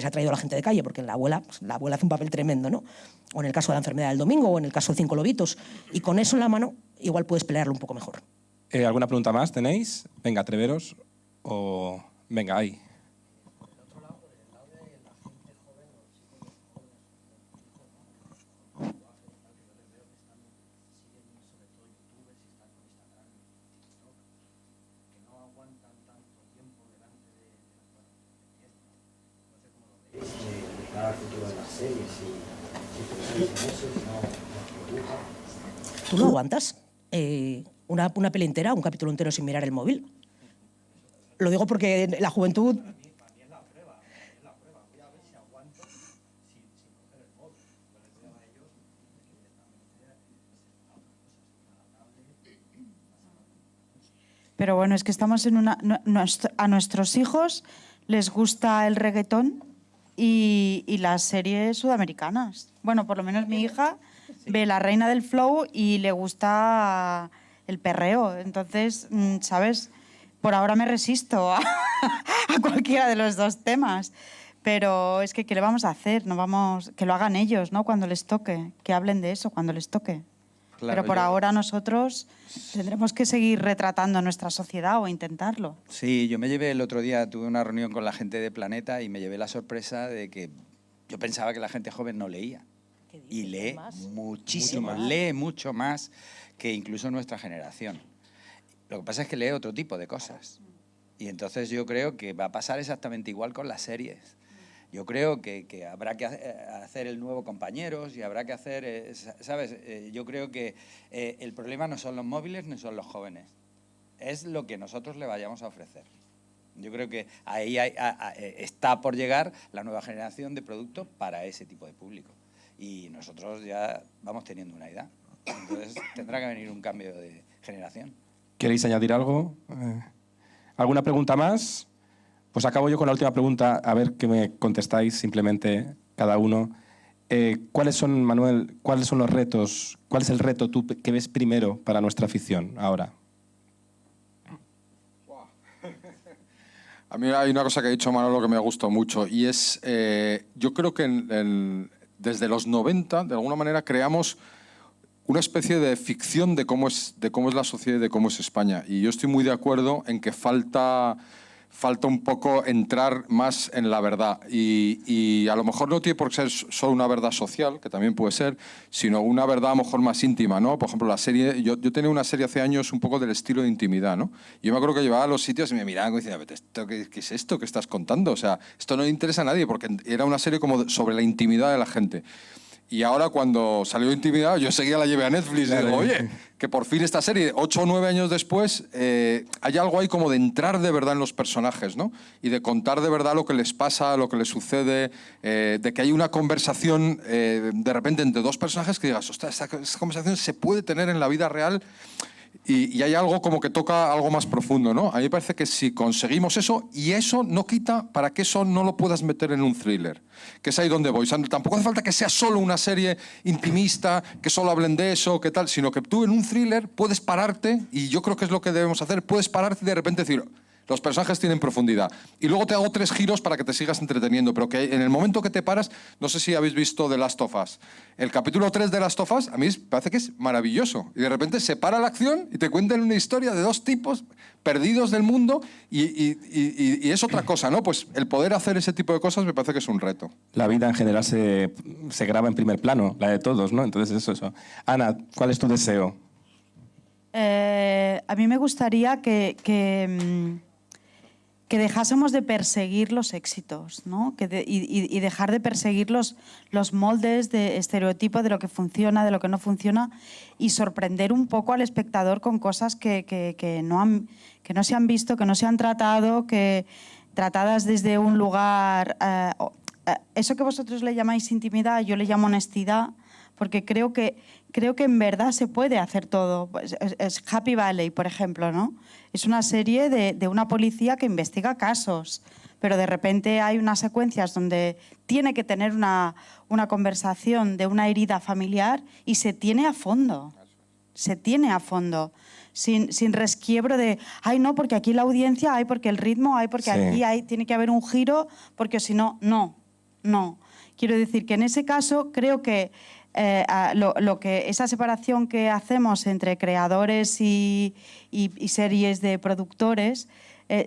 se ha traído a la gente de calle, porque la abuela hace un papel tremendo, ¿no? O en el caso de La enfermedad del domingo, o en el caso de 5 lobitos, y con eso en la mano igual puedes pelearlo un poco mejor. ¿Alguna pregunta más tenéis? Venga, atreveros. O... Venga, ahí. ¿Tú no aguantas una peli entera, un capítulo entero sin mirar el móvil? Lo digo porque la juventud... Pero bueno, es que estamos en una... A nuestros hijos les gusta el reggaetón y las series sudamericanas. Bueno, por lo menos mi hija ve La Reina del Flow y le gusta el perreo. Entonces, ¿sabes? Por ahora me resisto a cualquiera de los dos temas. Pero es que, ¿qué le vamos a hacer? Que lo hagan ellos, ¿no? Cuando les toque. Que hablen de eso cuando les toque. Claro, pero por ahora nosotros tendremos que seguir retratando nuestra sociedad o intentarlo. Sí, yo me llevé el otro día, tuve una reunión con la gente de Planeta y me llevé la sorpresa de que yo pensaba que la gente joven no leía. Y lee muchísimo, lee mucho más que incluso nuestra generación. Lo que pasa es que lee otro tipo de cosas. Y entonces yo creo que va a pasar exactamente igual con las series. Yo creo que habrá que hacer el nuevo Compañeros y habrá que hacer, ¿sabes? Yo creo que el problema no son los móviles ni son los jóvenes. Es lo que nosotros le vayamos a ofrecer. Yo creo que ahí está por llegar la nueva generación de productos para ese tipo de público. Y nosotros ya vamos teniendo una edad. Entonces tendrá que venir un cambio de generación. ¿Queréis añadir algo? ¿Alguna pregunta más? Pues acabo yo con la última pregunta, a ver qué me contestáis simplemente cada uno. ¿Cuáles son, Manuel, cuáles son los retos? ¿Cuál es el reto tú que ves primero para nuestra afición ahora? A mí hay una cosa que ha dicho Manolo que me ha gustado mucho y es, yo creo que desde los 90, de alguna manera, creamos una especie de ficción de cómo es la sociedad y de cómo es España. Y yo estoy muy de acuerdo en que falta un poco entrar más en la verdad. Y a lo mejor no tiene por qué ser solo una verdad social, que también puede ser, sino una verdad a lo mejor más íntima, ¿no? Por ejemplo, la serie, yo tenía una serie hace años un poco del estilo de Intimidad, ¿no? Yo me acuerdo que llevaba a los sitios y me miraban y decían, ¿qué es esto que estás contando? O sea, esto no le interesa a nadie, porque era una serie como sobre la intimidad de la gente. Y ahora cuando salió Intimidad, yo seguía la llevé a Netflix y digo, oye, que por fin esta serie, 8 o 9 años después, hay algo ahí como de entrar de verdad en los personajes, ¿no? Y de contar de verdad lo que les pasa, lo que les sucede, de que hay una conversación de repente entre dos personajes que digas, ostras, esta conversación se puede tener en la vida real. Y hay algo como que toca algo más profundo, ¿no? A mí me parece que si conseguimos eso, y eso no quita para que eso no lo puedas meter en un thriller, que es ahí donde voy. O sea, tampoco hace falta que sea solo una serie intimista, que solo hablen de eso, que tal, sino que tú en un thriller puedes pararte, y yo creo que es lo que debemos hacer, puedes pararte y de repente decir, los personajes tienen profundidad. Y luego te hago 3 giros para que te sigas entreteniendo, pero que en el momento que te paras, no sé si habéis visto The Last of Us. El capítulo 3 de The Last of Us a mí me parece que es maravilloso. Y de repente se para la acción y te cuentan una historia de 2 tipos perdidos del mundo y es otra cosa, ¿no? Pues el poder hacer ese tipo de cosas me parece que es un reto. La vida en general se graba en primer plano, la de todos, ¿no? Entonces eso. Ana, ¿cuál es tu deseo? A mí me gustaría que dejásemos de perseguir los éxitos, ¿no? Y dejar de perseguir los moldes de estereotipo de lo que funciona, de lo que no funciona, y sorprender un poco al espectador con cosas que no se han visto, que no se han tratado, que tratadas desde un lugar... eso que vosotros le llamáis intimidad, yo le llamo honestidad, porque creo que en verdad se puede hacer todo. Es Happy Valley, por ejemplo, ¿no? Es una serie de una policía que investiga casos, pero de repente hay unas secuencias donde tiene que tener una conversación de una herida familiar y se tiene a fondo. Se tiene a fondo. Sin resquiebro de, ay, no, porque aquí la audiencia, ay, porque el ritmo, ay, porque sí, aquí tiene que haber un giro, porque si no, no. Quiero decir que en ese caso creo que esa separación que hacemos entre creadores y series de productores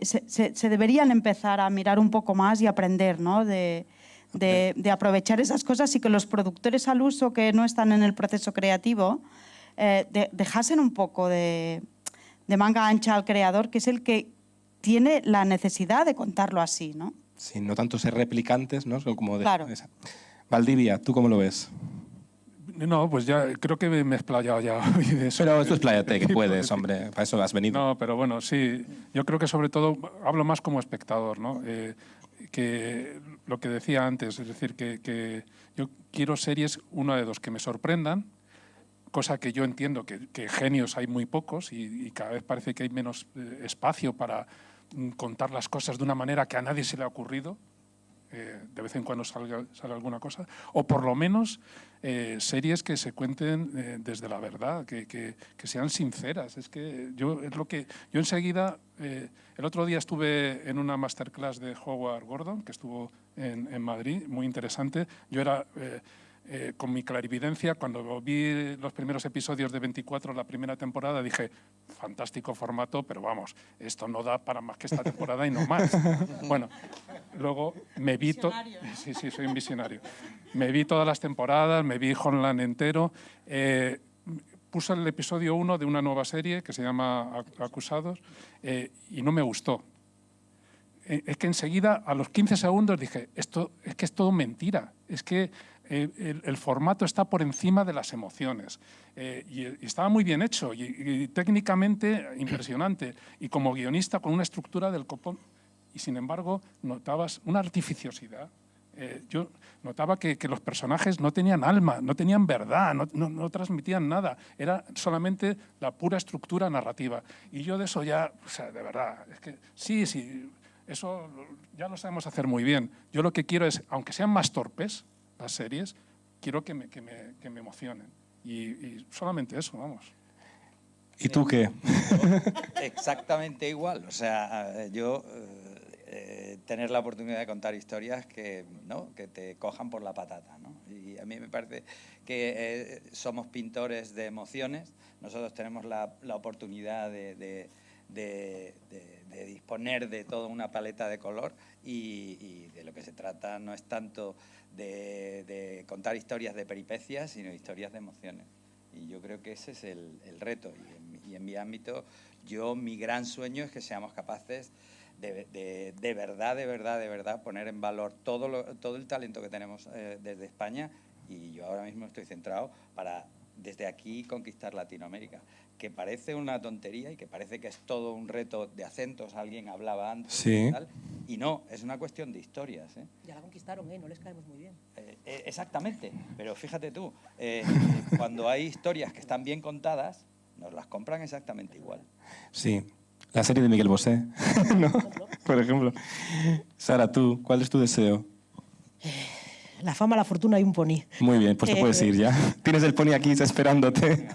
se deberían empezar a mirar un poco más y aprender, ¿no? de aprovechar esas cosas y que los productores al uso que no están en el proceso creativo dejasen un poco de manga ancha al creador, que es el que tiene la necesidad de contarlo así, ¿no? Sí, no tanto ser replicantes, ¿no? Como Claro. Valdivia, ¿tú cómo lo ves? No, pues ya creo que me he explayado ya hoy de eso. Pero tú expláyate, que puedes, hombre. Para eso has venido. No, pero bueno, sí. Yo creo que sobre todo hablo más como espectador, ¿no? Que lo que decía antes, es decir, que yo quiero series, una de dos, que me sorprendan, cosa que yo entiendo que genios hay muy pocos y cada vez parece que hay menos espacio para contar las cosas de una manera que a nadie se le ha ocurrido. De vez en cuando sale alguna cosa, o por lo menos series que se cuenten desde la verdad, que sean sinceras. Es que yo enseguida, el otro día estuve en una masterclass de Howard Gordon, que estuvo en Madrid, muy interesante. Yo era... con mi clarividencia, cuando vi los primeros episodios de 24, la primera temporada, dije, fantástico formato, pero vamos, esto no da para más que esta temporada y no más. Bueno, luego me vi... Sí, soy un visionario. Me vi todas las temporadas, me vi Homeland entero. puse el episodio 1 de una nueva serie que se llama Acusados y no me gustó. Es que enseguida, a los 15 segundos, dije, esto es que es todo mentira. Es que el formato está por encima de las emociones. Y estaba muy bien hecho y técnicamente impresionante. Y como guionista, con una estructura del copón. Y sin embargo, notabas una artificiosidad. Yo notaba que los personajes no tenían alma, no tenían verdad, no transmitían nada. Era solamente la pura estructura narrativa. Y yo de eso ya, o sea, de verdad, es que sí, eso ya lo sabemos hacer muy bien. Yo lo que quiero es, aunque sean más torpes las series, quiero que me emocionen. Y solamente eso, vamos. ¿Y tú qué? Exactamente igual. O sea, yo tener la oportunidad de contar historias que te cojan por la patata, ¿no? Y a mí me parece que somos pintores de emociones. Nosotros tenemos la oportunidad de disponer de toda una paleta de color y de lo que se trata no es tanto de contar historias de peripecias, sino historias de emociones. Y yo creo que ese es el reto. Y en mi ámbito, mi gran sueño es que seamos capaces de verdad poner en valor todo el talento que tenemos desde España. Y yo ahora mismo estoy centrado para desde aquí conquistar Latinoamérica, que parece una tontería y que parece que es todo un reto de acentos. Alguien hablaba antes. Sí. Y tal, y no, es una cuestión de historias. Ya la conquistaron, no les caemos muy bien. Exactamente, pero fíjate tú, cuando hay historias que están bien contadas, nos las compran exactamente igual. Sí, la serie de Miguel Bosé, ¿no? Por ejemplo. Sara, tú, ¿cuál es tu deseo? La fama, la fortuna y un pony. Muy bien, pues te puedes ir ya. Tienes el pony aquí esperándote.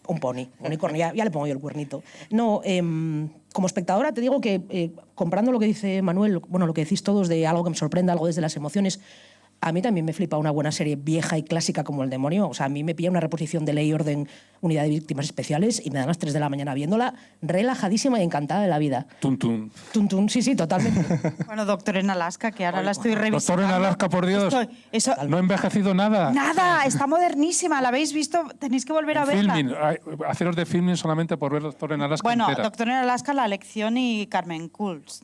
Un pony, unicornio, ya le pongo yo el cuernito. No, como espectadora te digo que comprando lo que dice Manuel, bueno, lo que decís todos de algo que me sorprenda, algo desde las emociones, a mí también me flipa una buena serie vieja y clásica como El Demonio. O sea, a mí me pilla una reposición de Ley y Orden, Unidad de Víctimas Especiales, y me dan las 3 de la mañana viéndola, relajadísima y encantada de la vida. Tun, tun. Tun, tun, sí, totalmente. Bueno, Doctor en Alaska, que ahora la estoy revisando. Doctor en Alaska, por Dios. No ha envejecido nada. Nada, está modernísima. ¿La habéis visto? Tenéis que volver a verla. Filming, haceros de filming solamente por ver Doctor en Alaska Bueno, entera. Doctor en Alaska, La Lección y Carmen Cools.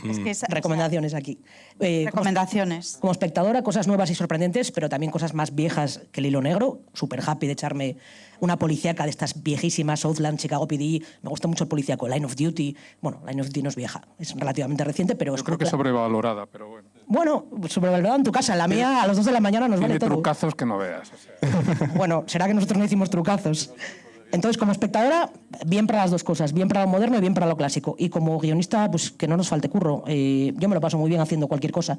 Es que Recomendaciones aquí. Recomendaciones. Como espectadora, cosas nuevas y sorprendentes, pero también cosas más viejas que El Hilo Negro. Súper happy de echarme una policíaca de estas viejísimas, Southland, Chicago PD. Me gusta mucho el policíaco, Line of Duty. Bueno, Line of Duty no es vieja, es relativamente reciente, pero... Yo creo que sobrevalorada, pero bueno. Bueno, sobrevalorada en tu casa. En la mía, a las 2 de la mañana nos vale Tiene todo. trucazos que no veas. O sea. Bueno, será que nosotros no hicimos trucazos. Entonces, como espectadora, bien para las dos cosas, bien para lo moderno y bien para lo clásico. Y como guionista, pues que no nos falte curro. Yo me lo paso muy bien haciendo cualquier cosa.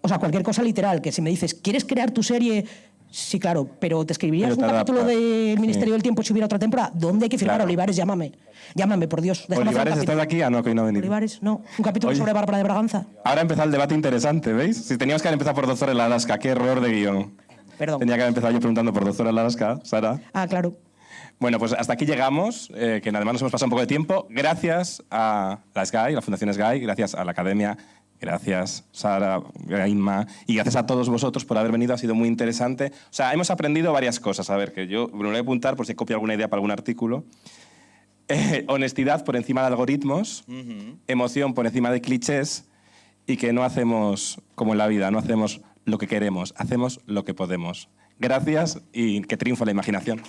O sea, cualquier cosa literal, que si me dices, ¿quieres crear tu serie? Sí, claro, pero ¿te escribirías un capítulo del Ministerio del Tiempo si hubiera otra temporada? ¿Dónde hay que firmar? Claro. Olivares, llámame. Llámame, por Dios. ¿Olivares estás aquí? Ah, no, que hoy no ha venido. Olivares, no. Un capítulo sobre Bárbara de Braganza. Ahora ha empezado el debate interesante, ¿veis? Si teníamos que haber empezado por Doctor en Alaska, qué error de guión. Perdón. Tenía que haber empezado yo preguntando por Doctor en Alaska, Sara. Ah, claro. Bueno, pues hasta aquí llegamos, que además nos hemos pasado un poco de tiempo. Gracias a la SGAI, la Fundación SGAI, gracias a la Academia, gracias Sara, Inma, y gracias a todos vosotros por haber venido, ha sido muy interesante. O sea, hemos aprendido varias cosas, a ver, que yo me lo voy a apuntar por si copio alguna idea para algún artículo. Honestidad por encima de algoritmos, emoción por encima de clichés, y que no hacemos como en la vida, no hacemos lo que queremos, hacemos lo que podemos. Gracias y que triunfe la imaginación.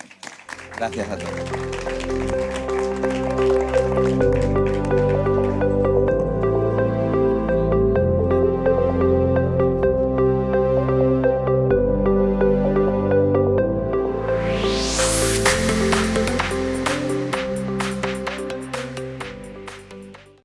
Gracias a todos.